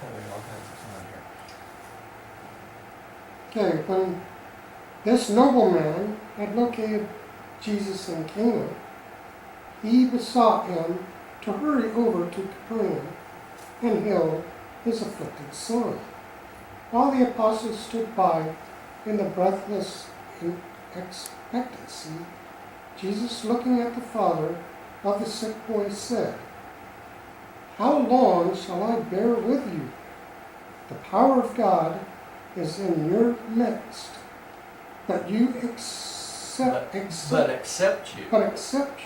Having all kinds of fun here. okay, when this nobleman had located Jesus in Cana, he besought him to hurry over to Capernaum and heal his afflicted son. While the apostles stood by in the breathless expectancy, Jesus, looking at the father of the sick boy, said, "How long shall I bear with you? The power of God is in your midst, but you except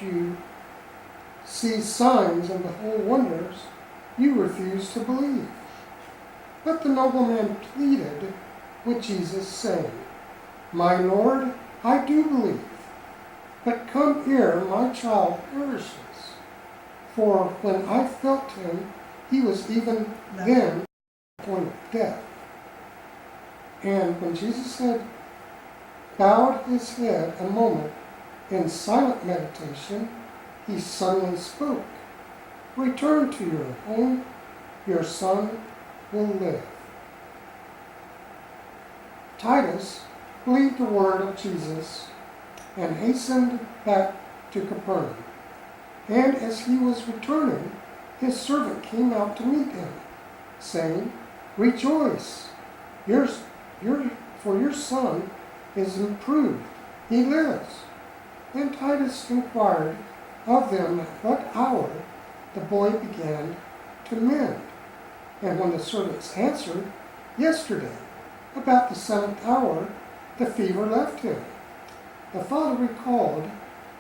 you see signs and behold wonders, you refuse to believe." But the nobleman pleaded with Jesus, saying, "My Lord, I do believe, but come here, my child perishes. For when I felt him, he was even then at the point of death." And when Jesus had bowed his head a moment in silent meditation, he suddenly spoke, "Return to your home, your son will live." Titus believed the word of Jesus and hastened back to Capernaum. And as he was returning, his servant came out to meet him, saying, "Rejoice, for your son is improved, he lives." And Titus inquired of them at what hour the boy began to mend. And when the servants answered, "Yesterday, about the 7th hour, the fever left him." The father recalled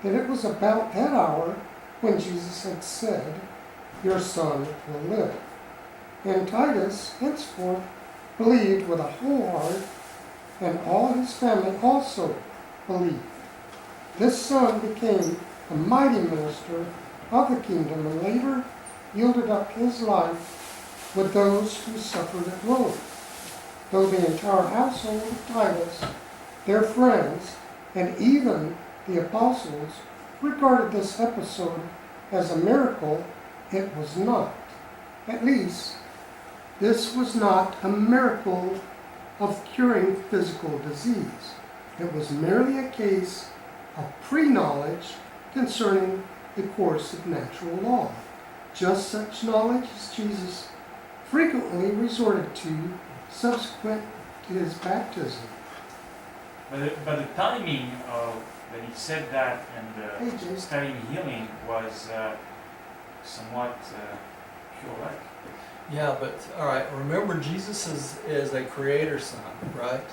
that it was about that hour when Jesus had said, "Your son will live." And Titus henceforth believed with a whole heart, and all his family also believed. This son became a mighty minister of the kingdom and later yielded up his life with those who suffered at Rome. Though the entire household of Titus, their friends, and even the apostles regarded this episode as a miracle, it was not. At least, this was not a miracle of curing physical disease. It was merely a case of pre-knowledge concerning the course of natural law. Just such knowledge as Jesus frequently resorted to subsequent to his baptism. But the timing of when he said that and Hey, Jason. studying healing was somewhat pure. Yeah, but all right. Remember, Jesus is a creator son, right?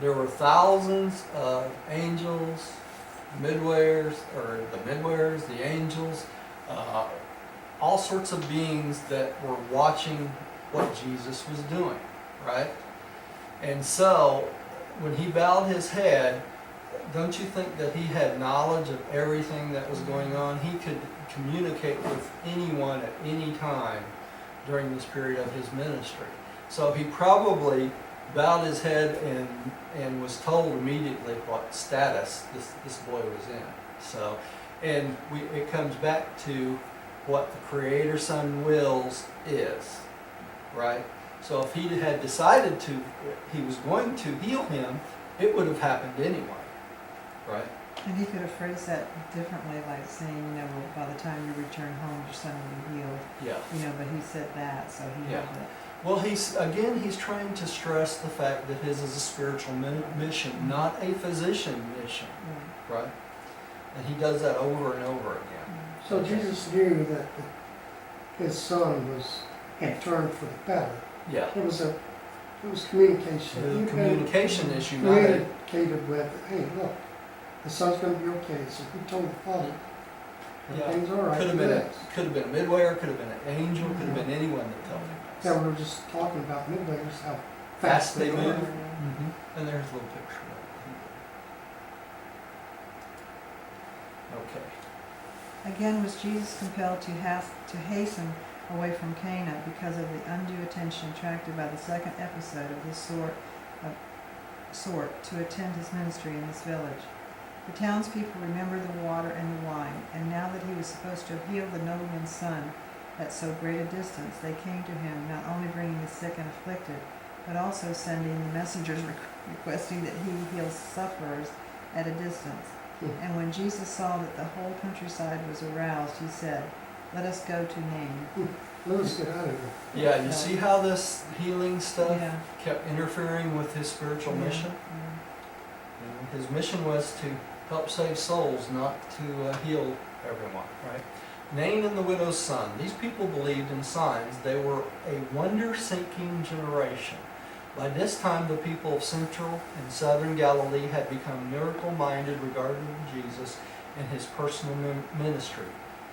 There were thousands of angels, midwares, the angels, all sorts of beings that were watching what Jesus was doing, right? And so, when he bowed his head, don't you think that he had knowledge of everything that was going on? He could communicate with anyone at any time during this period of his ministry. So he probably bowed his head and was told immediately what status this boy was in. So, and it comes back to what the Creator Son wills is, right? So if he had decided he was going to heal him, it would have happened anyway, right? And he could have phrased that differently, like saying, by the time you return home, your son will be healed. Yeah. But he said that, so he Yeah. had to Well, he's trying to stress the fact that his is a spiritual mission, not a physician mission, Right. right? And he does that over and over again. So Jesus knew that his son had turned for the better. Yeah. It was communication. The He'd communication been issue, not a, communicated with, hey, look, the son's gonna be okay. So he told the father, yeah. everything's all right. Could have been relax. could have been a midwayer, could have been an angel, could have been anyone that told him this. Yeah, we were just talking about midwayers, how Fast they are. move. And there's a little picture of it. Okay. Again was Jesus compelled to hasten away from Cana because of the undue attention attracted by the second episode of this sort to attend his ministry in this village. The townspeople remembered the water and the wine, and now that he was supposed to have healed the nobleman's son at so great a distance, they came to him, not only bringing the sick and afflicted, but also sending the messengers requesting that he heal sufferers at a distance. And when Jesus saw that the whole countryside was aroused, he said, "Let us go to Nain." Let us get out of here. Yeah, you see how this healing stuff Yeah. kept interfering with his spiritual mission? You know, his mission was to help save souls, not to heal everyone, right? Nain and the widow's son. These people believed in signs. They were a wonder-seeking generation. By this time, the people of central and southern Galilee had become miracle-minded regarding Jesus and his personal ministry.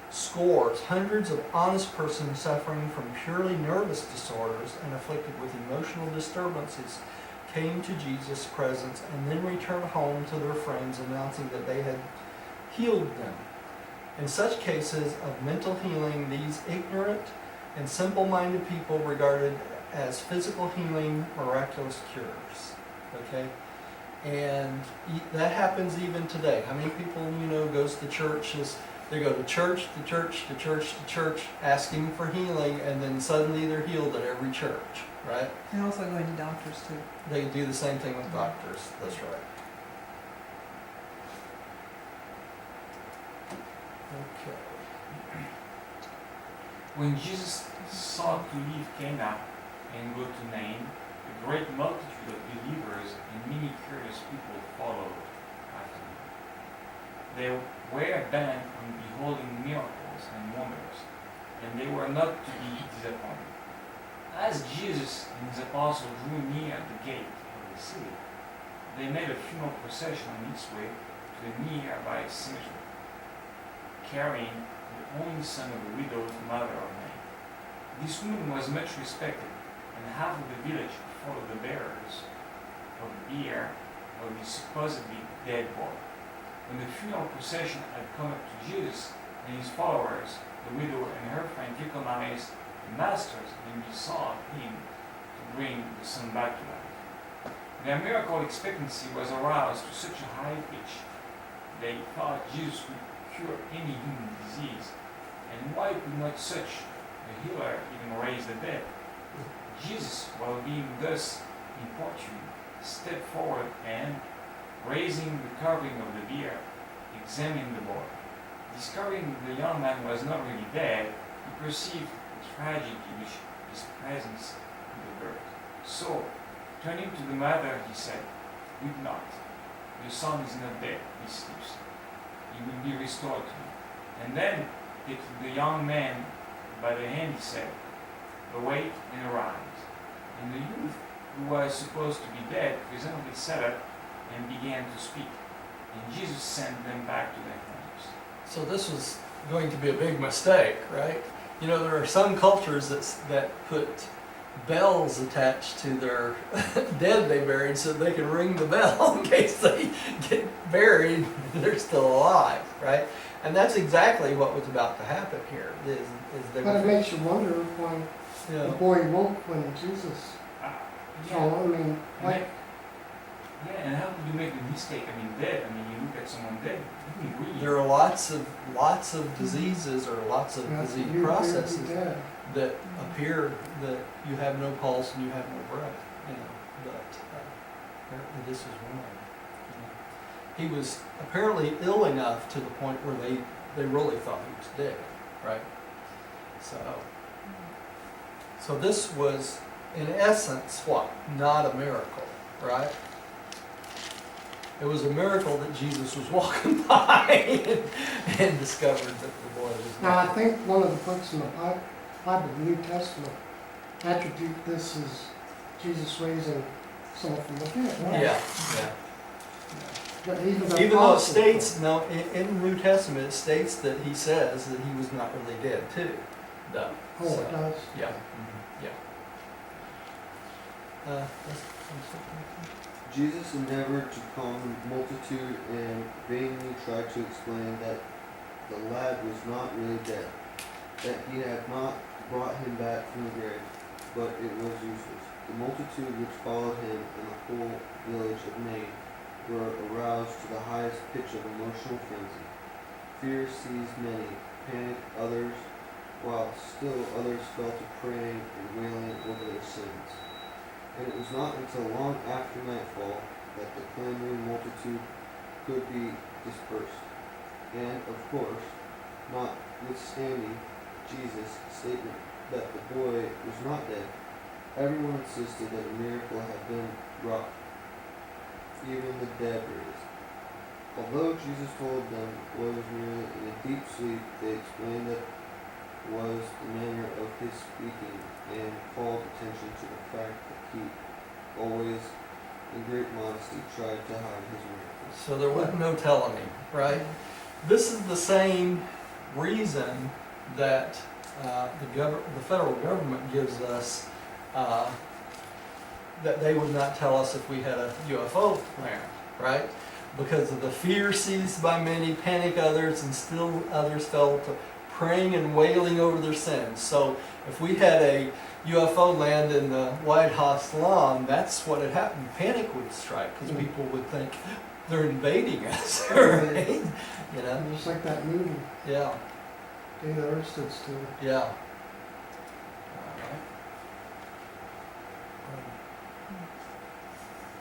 Scores, hundreds of honest persons suffering from purely nervous disorders and afflicted with emotional disturbances came to Jesus' presence and then returned home to their friends announcing that they had healed them. In such cases of mental healing, these ignorant and simple-minded people regarded as physical healing miraculous cures. Okay? And that happens even today. How many people, goes to churches? They go to church, to church, to church, to church, asking for healing, and then suddenly they're healed at every church, right? And also going to doctors too. They do the same thing with doctors. That's right. Okay. When Jesus sought to leave Cana and go to Nain, a great multitude of believers and many curious people followed after him. They were bent on beholding miracles and wonders, and they were not to be disappointed. As Jesus and his apostles drew near the gate of the city, they made a funeral procession on its way to the nearby cemetery, carrying the only son of the widowed mother of Nain. This woman was much respected, and half of the village followed the bearers of the bier of the supposedly dead boy. When the funeral procession had come up to Jesus and his followers, the widow and her friend recognized the masters and besought him to bring the son back to life. Their miracle expectancy was aroused to such a high pitch they thought Jesus would cure any human disease, and why could not such a healer even raise the dead? Jesus, while being thus importuned, stepped forward and, raising the covering of the bier, examined the boy. Discovering the young man was not really dead, he perceived the tragedy which his presence could avert. So, turning to the mother, he said, "Weep not. Your son is not dead, he sleeps. He will be restored to you." And then, taking the young man by the hand, he said, "Awake and arise." And the youth, who was supposed to be dead, presently sat up and began to speak. And Jesus sent them back to their homes. So this was going to be a big mistake, right? There are some cultures that put bells attached to their dead they buried so they can ring the bell in case they get buried and they're still alive, right? And that's exactly what was about to happen here. Is they But it were, makes you wonder why the boy woke when Jesus told him. I mean, like, And how could you make a mistake? Dead. You look at someone dead, you can breathe. there are lots of diseases or lots of disease you processes dead. that appear that you have no pulse and you have no breath, but apparently this is one of them. He was apparently ill enough to the point where they really thought he was dead, right? So this was in essence, what? Not a miracle, right? It was a miracle that Jesus was walking by and discovered that the boy was Now, I not. think one of the books in the Bible, the New Testament, attribute this as Jesus raising someone from the dead, right? Yeah, yeah. But even the Even though it apostles- states, no, in the New Testament, it states that he says that he was not really dead too, though. Oh, So, it does? yeah, yeah. Jesus endeavored to calm the multitude and vainly tried to explain that the lad was not really dead, that he had not brought him back from the grave, but it was useless. The multitude which followed him and the whole village of Nain were aroused to the highest pitch of emotional frenzy. Fear seized many, panicked others, while still others fell to praying and wailing over their sins. And it was not until long after nightfall that the clamoring multitude could be dispersed. And, of course, notwithstanding Jesus' statement that the boy was not dead, everyone insisted that a miracle had been wrought, even the dead raised. Although Jesus told them the boy was merely in a deep sleep, they explained that was the manner of his speaking and called attention to the fact that he always, in great modesty, tried to hide his miracles. So there was no telling him, right? This is the same reason that the federal government gives us, that they would not tell us if we had a UFO flare, right? Because of the fear seized by many, panic others, and still others fell to praying and wailing over their sins. So if we had a UFO land in the White House lawn, that's what had happened. Panic would strike because people would think they're invading us, right? You know? Just like that movie, Yeah, Day the Earth Stood Still. yeah.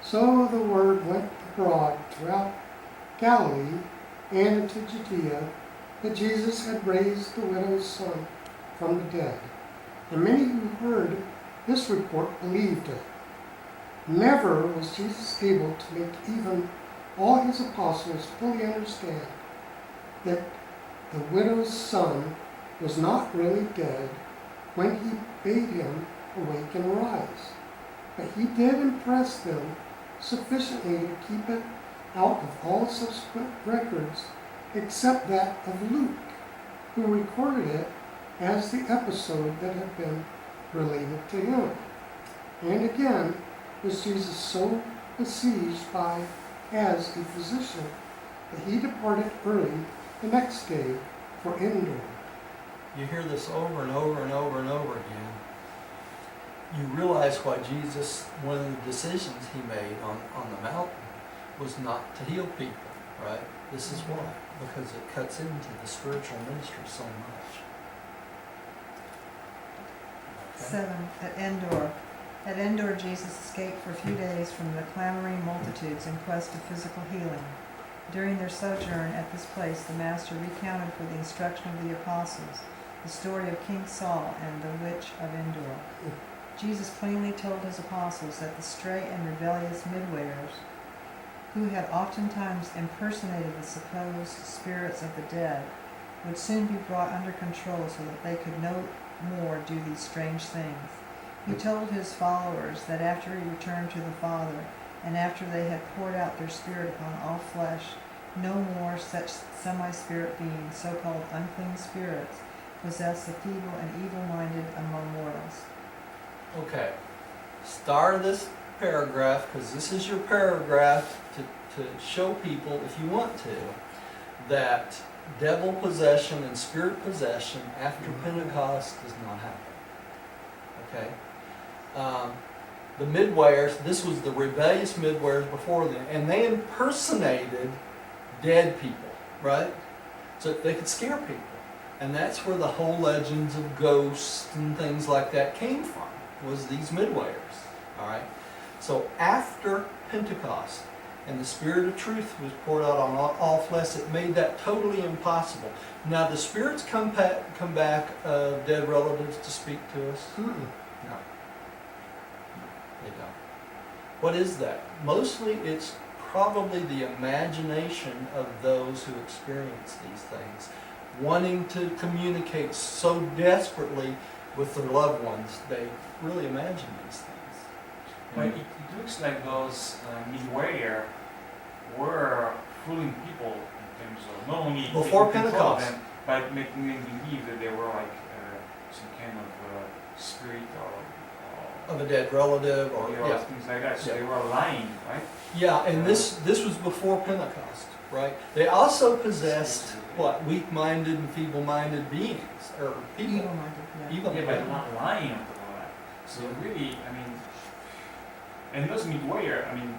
So the word went abroad throughout Galilee and into Judea that Jesus had raised the widow's son from the dead. And many who heard this report believed it. Never was Jesus able to make even all his apostles fully understand that the widow's son was not really dead when he bade him awake and rise. But he did impress them sufficiently to keep it out of all subsequent records except that of Luke, who recorded it as the episode that had been related to him. And again was Jesus so besieged by as a physician that he departed early the next day for Endor. You hear this over and over and over and over again. You realize why Jesus, one of the decisions he made on the mountain was not to heal people, right? This is why, because it cuts into the spiritual ministry so much. Okay? 7. At Endor. At Endor, Jesus escaped for a few days from the clamoring multitudes in quest of physical healing. During their sojourn at this place, the Master recounted for the instruction of the apostles the story of King Saul and the witch of Endor. Jesus plainly told his apostles that the stray and rebellious midwayers, who had oftentimes impersonated the supposed spirits of the dead, would soon be brought under control so that they could no more do these strange things. He told his followers that after he returned to the Father, and after they had poured out their Spirit upon all flesh, no more such semi-spirit beings, so-called unclean spirits, possess the feeble and evil-minded among mortals. Okay. Start this paragraph, because this is your paragraph to show people, if you want to, that devil possession and spirit possession after Pentecost does not happen. Okay? The midwayers, this was the rebellious midwayers before them, and they impersonated dead people, right? So they could scare people. And that's where the whole legends of ghosts and things like that came from, was these midwayers, all right? So after Pentecost, and the Spirit of truth was poured out on all flesh, it made that totally impossible. Now, the spirits come back of dead relatives to speak to us? No. What is that? Mostly it's probably the imagination of those who experience these things, wanting to communicate so desperately with their loved ones, they really imagine these things. But it looks like those midway were fooling people in terms of not only Before taking control of Pentecost. them, but making them believe that they were like some kind of spirit Of a dead relative, or yeah. things like that. So Yeah. they were lying, right? Yeah, and this was before Pentecost, right? They also possessed what, weak-minded and feeble-minded beings or people. Evil-minded, yeah. Evil. Yeah, but not lying on top of that. So really, I mean, and those midway, I mean,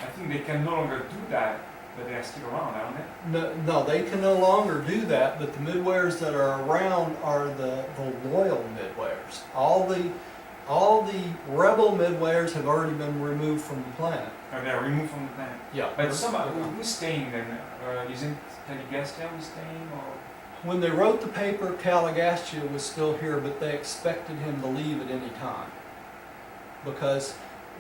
I think they can no longer do that, but they are still around, aren't they? No, they can no longer do that. But the midwayers that are around are the loyal midwayers. All the rebel midwayers have already been removed from the planet. Or they are removed from the planet. Yeah, But who's staying then? Isn't Caligastia staying, or? when they wrote the paper, Caligastia was still here, but they expected him to leave at any time. Because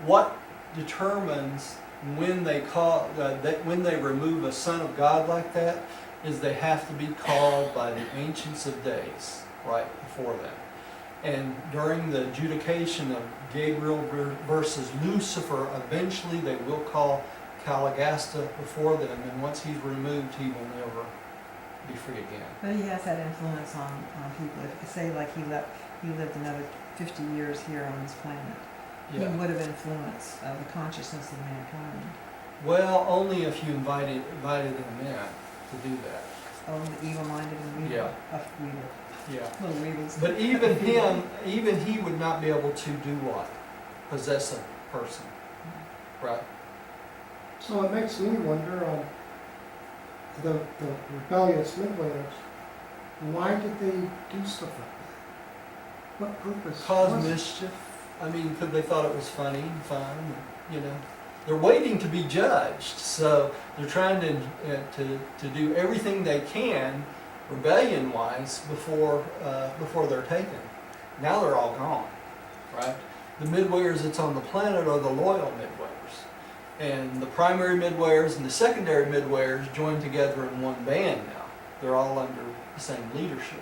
what determines when they when they remove a son of God like that is they have to be called by the Ancients of Days right before them. And during the adjudication of Gabriel versus Lucifer, eventually they will call Caligastia before them, and once he's removed, he will never be free again. But he has had influence on people. If, say, like he lived another 50 years here on this planet, he would have influenced the consciousness of mankind. Well, only if you invited them in to do that. Oh, the evil-minded and weevil. Yeah. Weevil. Yeah. Little weevils. But even he would not be able to do what? Possess a person. Right? So it makes me wonder on the rebellious midwayers, why did they do stuff like that? What purpose? Cause was it? mischief. I mean, because they thought it was funny and fun, and, you know. They're waiting to be judged, so they're trying to do everything they can, rebellion-wise, before they're taken. Now they're all gone, right? The midwayers that's on the planet are the loyal midwayers, and the primary midwayers and the secondary midwayers join together in one band now. They're all under the same leadership.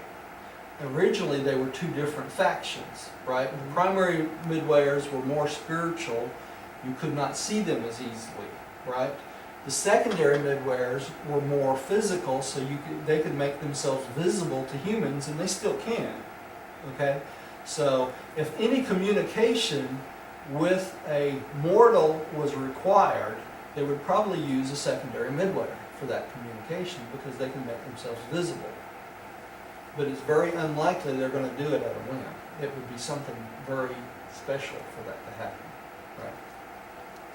Originally, they were two different factions, right? The primary midwayers were more spiritual. You could not see them as easily, right? The secondary midwayers were more physical, so they could make themselves visible to humans, and they still can, okay? So if any communication with a mortal was required, they would probably use a secondary midwayer for that communication because they can make themselves visible. But it's very unlikely they're going to do it at a whim. It would be something very special for that to happen, right?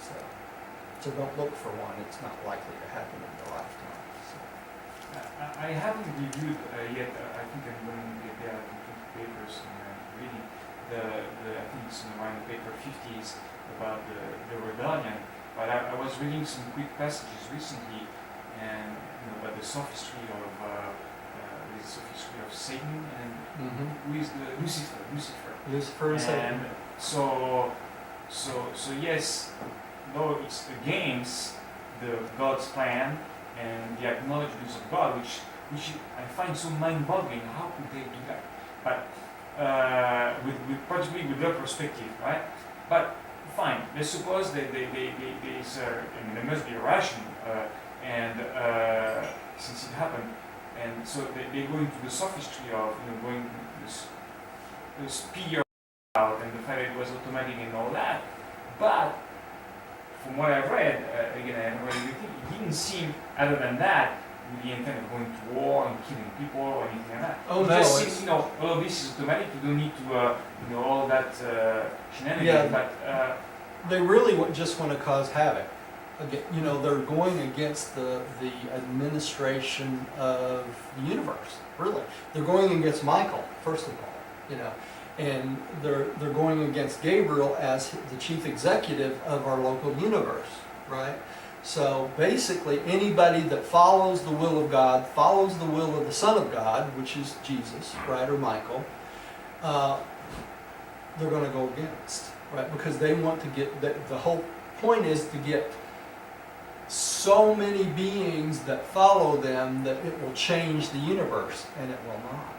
So don't look for one. It's not likely to happen in your lifetime. So. I haven't reviewed yet. I think I'm going to get the complete papers and reading I think it's around the paper 50s about the rebellion. But I was reading some quick passages recently, and about the sophistry of Satan and who is the Lucifer and Satan. So yes, though it's against God's plan and the acknowledgments of God, which I find so mind-boggling. How could they do that? But particularly with their perspective, right? But fine. Let's suppose there must be a ration, and since it happened, and so they go into the sophistry of going this spear out, and the fact that it was automatic and all that. But from what I've read, again, I haven't read everything, it didn't seem, other than that, with the intent of going to war and killing people or anything like that. Oh, it no, just seems, all of this is automatic. You don't need to, all that shenanigans. Yeah, but they really just want to cause havoc. Again, they're going against the administration of the universe. Really, they're going against Michael, first of all. And they're going against Gabriel as the chief executive of our local universe, right? So basically, anybody that follows the will of God, follows the will of the Son of God, which is Jesus, right, or Michael, they're going to go against. right? Because they want to get, the whole point is to get so many beings that follow them that it will change the universe, and it will not.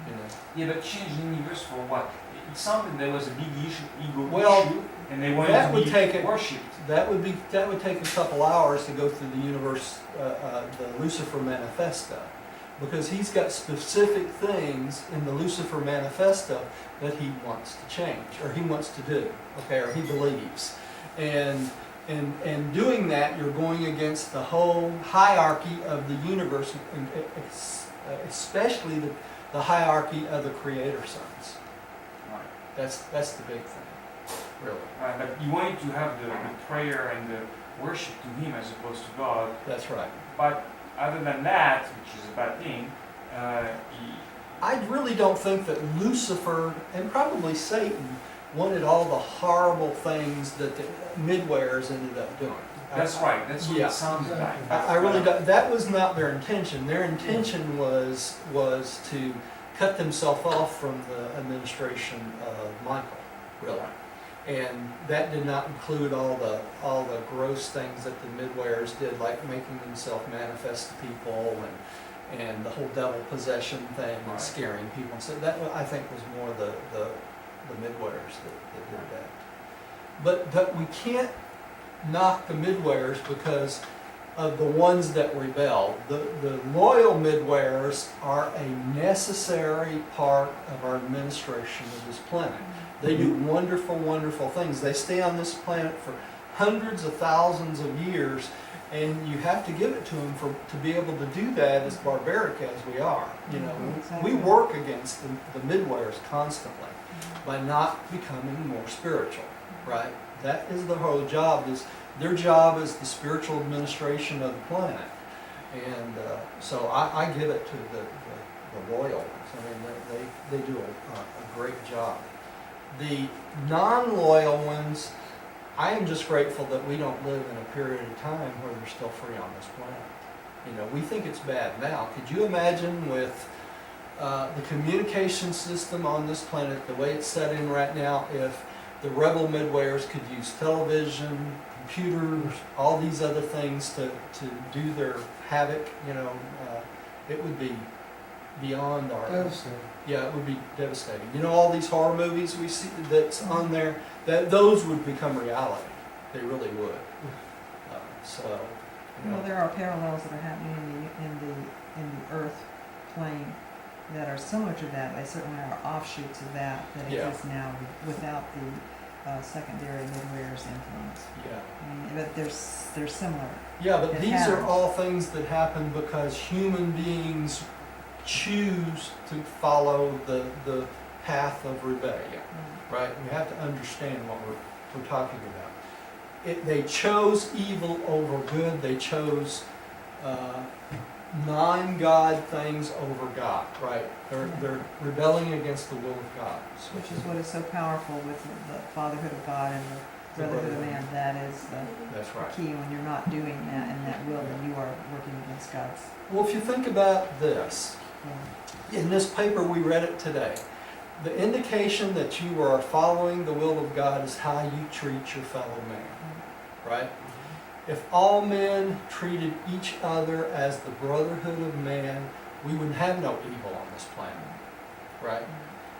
You know? Yeah, but change the universe for what? It's something that was a big issue, ego Well, issue, and they wanted that to would be take it- worshipped. That would take a couple hours to go through the universe, the Lucifer Manifesto, because he's got specific things in the Lucifer Manifesto that he wants to change, or he wants to do, okay, or he believes, and doing that, you're going against the whole hierarchy of the universe, and especially the hierarchy of the Creator sons. Right. That's the big thing, really. But you wanted to have the prayer and the worship to him as opposed to God. That's right. But other than that, which is a bad thing, I really don't think that Lucifer, and probably Satan, wanted all the horrible things that the midwayers ended up doing. that's right. That's what Yeah. it sounds like. I really don't, that was not their intention. Their intention was to cut themselves off from the administration of Michael, really. And that did not include all the gross things that the midwayers did, like making themselves manifest to people and the whole devil possession thing and Right. scaring people. So that, I think, was more the midwayers that did that. But we can't knock the midwayers because of the ones that rebelled. The loyal midwayers are a necessary part of our administration of this planet. They do wonderful, wonderful things. They stay on this planet for hundreds of thousands of years, and you have to give it to them to be able to do that, as barbaric as we are. You know, Exactly. we work against the midwayers constantly by not becoming more spiritual, right? That is the whole job. Their job is the spiritual administration of the planet, and so I give it to the loyal ones. I mean, they do a great job. The non-loyal ones, I am just grateful that we don't live in a period of time where they're still free on this planet. You know, we think it's bad now. Could you imagine with the communication system on this planet, the way it's set in right now, if the rebel midwayers could use television, computers, all these other things to do their havoc, you know, it would be beyond our... Devastating. Yeah, it would be devastating. You know, all these horror movies we see that's on there, those would become reality. They really would. So, you know, Well, there are parallels that are happening in the Earth plane that are similar to that. They certainly are offshoots of that Yeah. exist now without the secondary midwayers influence. yeah. I mean, but they're similar. Yeah, but It these has. are all things that happen because human beings choose to follow the path of rebellion, right? We have to understand what we're talking about. They chose evil over good. They chose non-God things over God, right? They're rebelling against the will of God. So- Which is what is so powerful with the fatherhood of God and the brotherhood of man. That is That's the right. key. When you're not doing that and that will, then you are working against God's Well, if you think about this, will. in this paper we read it today, the indication that you are following the will of God is how you treat your fellow man, right? If all men treated each other as the brotherhood of man, we wouldn't have no evil on this planet, right?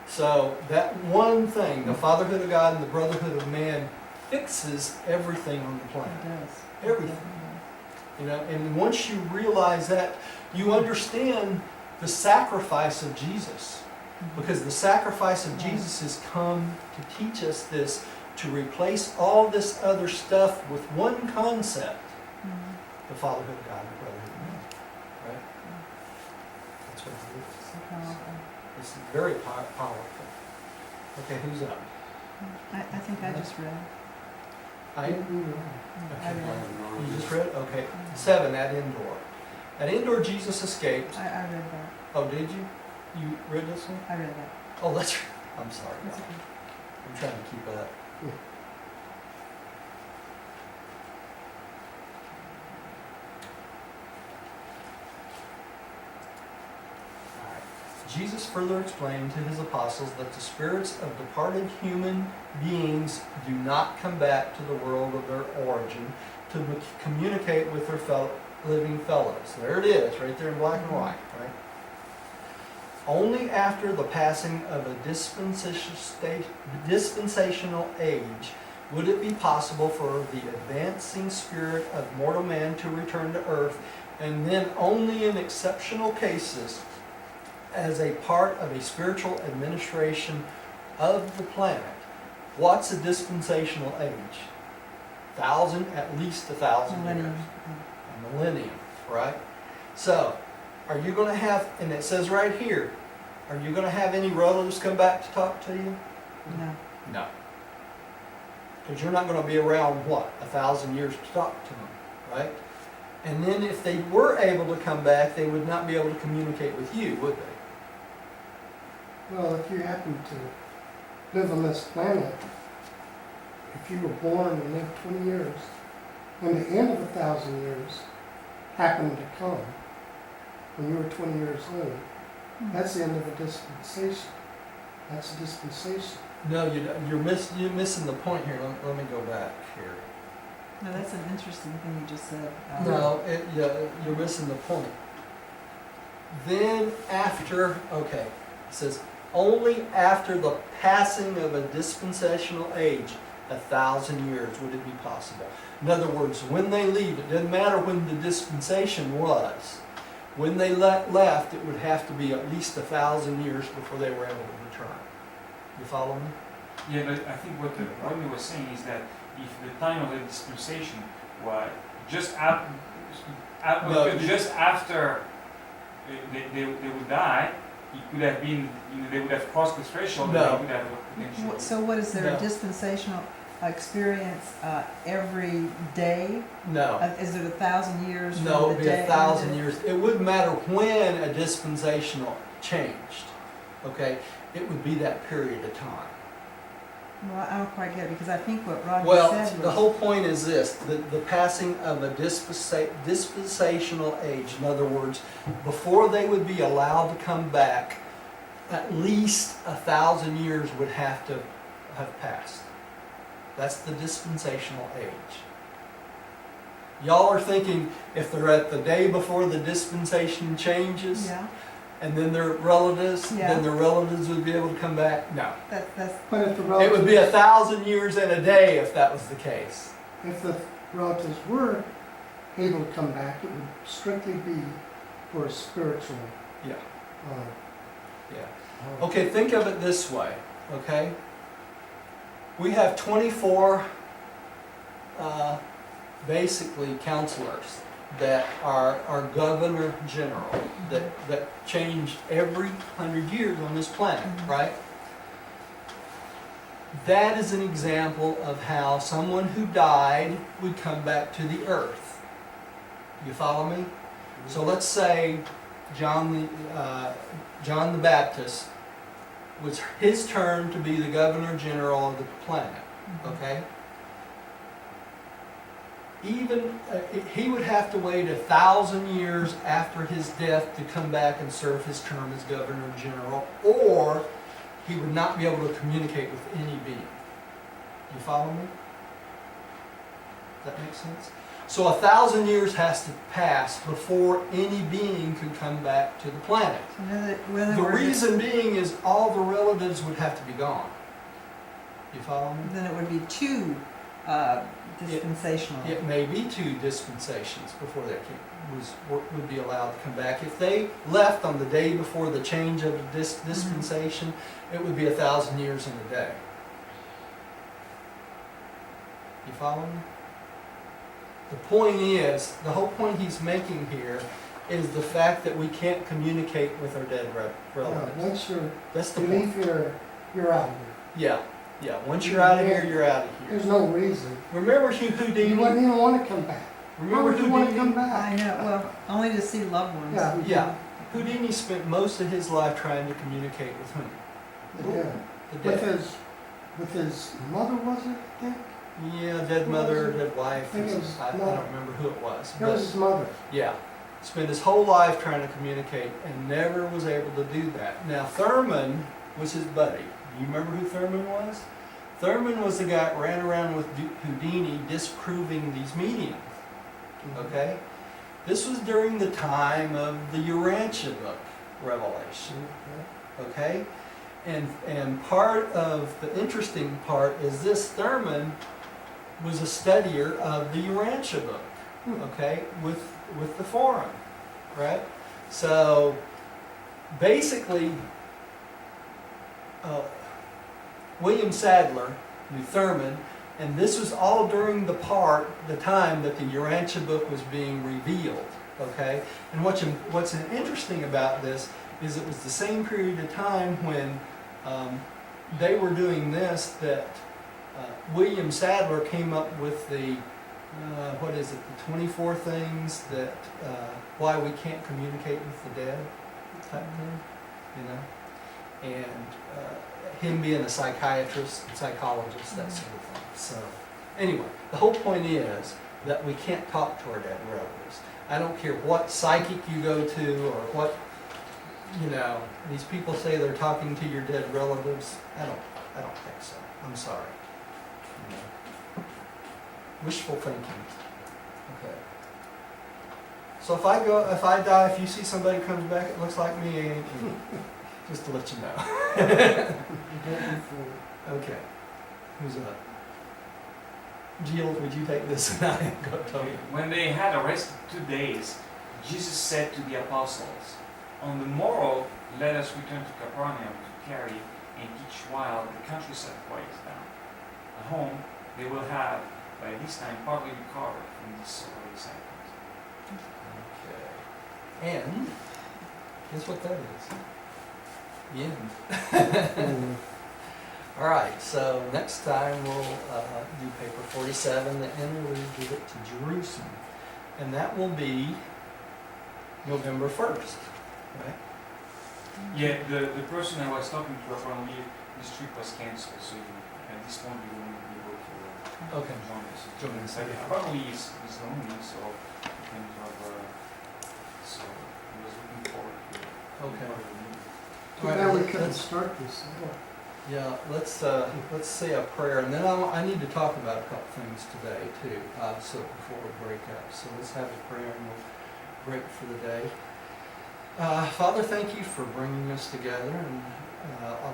So that one thing, the fatherhood of God and the brotherhood of man, fixes everything on the It planet. does. Everything. You know, and once you realize that, you understand the sacrifice of Jesus. Because the sacrifice of Jesus has come to teach us this, to replace all this other stuff with one concept, the fatherhood of God and the brotherhood of man. Right? That's what it is. So powerful. It's very powerful. Okay, who's up? I think I just read. I? I read. You just read? Okay. 7, at Endor. At Endor, Jesus escaped. I read that. Oh, did you? You read this one? I read that. Oh, that's right. I'm sorry. That's okay. I'm trying to keep up. Alright. Jesus further explained to his apostles that the spirits of departed human beings do not come back to the world of their origin to communicate with their living fellows. There it is, right there in black and white, right? Only after the passing of a dispensational age would it be possible for the advancing spirit of mortal man to return to earth, and then only in exceptional cases as a part of a spiritual administration of the planet. What's a dispensational age? At least 1,000 years. Millennium. A millennium, right? So, are you going to have, and it says right here, are you going to have any relatives come back to talk to you? No. No. Because you're not going to be around, 1,000 years to talk to them, right? And then if they were able to come back, they would not be able to communicate with you, would they? Well, if you happen to live on this planet, if you were born and lived 20 years, when the end of 1,000 years happened to come, when you were 20 years old, that's the end of a dispensation. That's a dispensation. No, you're missing the point here. Let me go back here. No, that's an interesting thing you just said. No, you're missing the point. Then after, okay, it says, only after the passing of a dispensational age, 1,000 years would it be possible. In other words, when they leave, it doesn't matter when the dispensation was. When they left, it would have to be at least 1,000 years before they were able to return. You follow me? Yeah, but I think what Rodney was saying is that if the time of the dispensation was just after they would die, it could have been, they would have crossed the threshold. No. And they would have potential. So what is there, No. a dispensational experience every day? No. Is it 1,000 years No, from it the would be day? 1,000 years. It wouldn't matter when a dispensational changed, okay? It would be that period of time. Well, I don't quite get it, because I think what Rodney Well, said was... the whole point is this, the passing of a dispensational age. In other words, before they would be allowed to come back, at least 1,000 years would have to have passed. That's the dispensational age. Y'all are thinking if they're at the day before the dispensation changes, Yeah, and then their relatives, Yeah. then their relatives would be able to come back? No. that's, But if the It would be relatives, 1,000 years and a day if that was the case. if the relatives were able to come back, it would strictly be for a spiritual. Yeah. Uh, Yeah. Okay, think of it this way, okay? We have 24 basically counselors that are our governor general that changed every 100 years on this planet, Mhm. right? That is an example of how someone who died would come back to the earth. You follow me? So let's say John the Baptist was his turn to be the governor general of the planet. Okay? Even he would have to wait 1,000 years after his death to come back and serve his term as governor general, or he would not be able to communicate with any being. You follow me? Does that make sense? So 1,000 years has to pass before any being could come back to the planet. The reason being is all the relatives would have to be gone. You follow me? Then it would be two dispensational. It may be 2 dispensations before they would be allowed to come back. If they left on the day before the change of the dispensation, it would be 1,000 years and a day. You follow me? The point is, the whole point he's making here is the fact that we can't communicate with our dead relatives. Once That's the you point. leave here, you're out of here. Yeah. Once you're out of here, you're out of here. There's no reason. Remember You Houdini? wouldn't even want to come back. Why Remember would you want to come Houdini? back? I know, well, only to see loved ones. Yeah. Yeah. Houdini spent most of his life trying to communicate with whom? Yeah. The With dead. his mother, was it, I think? Yeah, dead mother, dead wife. I think it was I don't remember who it was. It was his mother. Yeah. spent his whole life trying to communicate and never was able to do that. Now Thurman was his buddy. Do you remember who Thurman was? Thurman was the guy that ran around with Houdini disproving these mediums. Okay? This was during the time of the Urantia Book revelation. Okay? And part of the interesting part is this: Thurman was a studier of the Urantia Book, okay, with the forum, right? So basically, William Sadler knew Thurman, and this was all during the time that the Urantia Book was being revealed, okay? And what's interesting about this is it was the same period of time when they were doing this that William Sadler came up with the, the 24 things that, why we can't communicate with the dead type thing, you know? And him being a psychiatrist, psychologist, that sort of thing. So, anyway, the whole point is that we can't talk to our dead relatives. I don't care what psychic you go to or what, you know, these people say they're talking to your dead relatives. I don't think so. I'm sorry. You know. Wishful thinking. Okay. So if I die, if you see somebody comes back, it looks like me, just to let you know. Okay. Who's up? Jill, would you take this and I go tell you? When they had arrested 2 days, Jesus said to the apostles, "On the morrow, let us return to Capernaum to carry and teach while the countryside quiets down. At home, they will have, by this time, partly recovered from this sort of excitement." Okay. And guess what that is? The end. All right, so next time we'll do paper 47, the end we'll give it to Jerusalem. And that will be November 1st, right? Yeah, the person I was talking to apparently this trip was cancelled, so at this point you won't be able to Okay. join us. Apparently he's lonely, so he can have, so he was looking forward to it. Okay. Too bad we couldn't start this. Yeah, let's say a prayer, and then I need to talk about a couple things today too, so before we break up. So let's have a prayer and we'll break for the day. Father, thank you for bringing us together and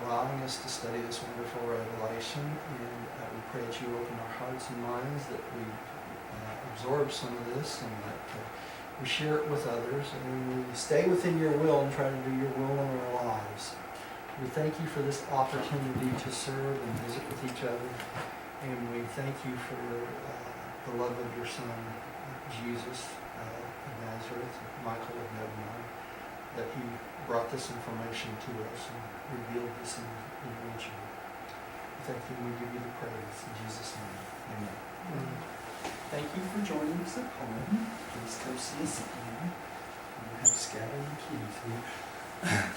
allowing us to study this wonderful revelation. And we pray that you open our hearts and minds, that we absorb some of this, and that we share it with others, and we stay within your will and try to do your will in our lives. We thank you for this opportunity to serve and visit with each other, and we thank you for the love of your Son, Jesus of Nazareth, Michael of nobleman, that he brought this information to us and revealed this information. We thank you and we give you the praise in Jesus' name. Amen. Thank you for joining us at home. Please come see us again. We have scattering keys here.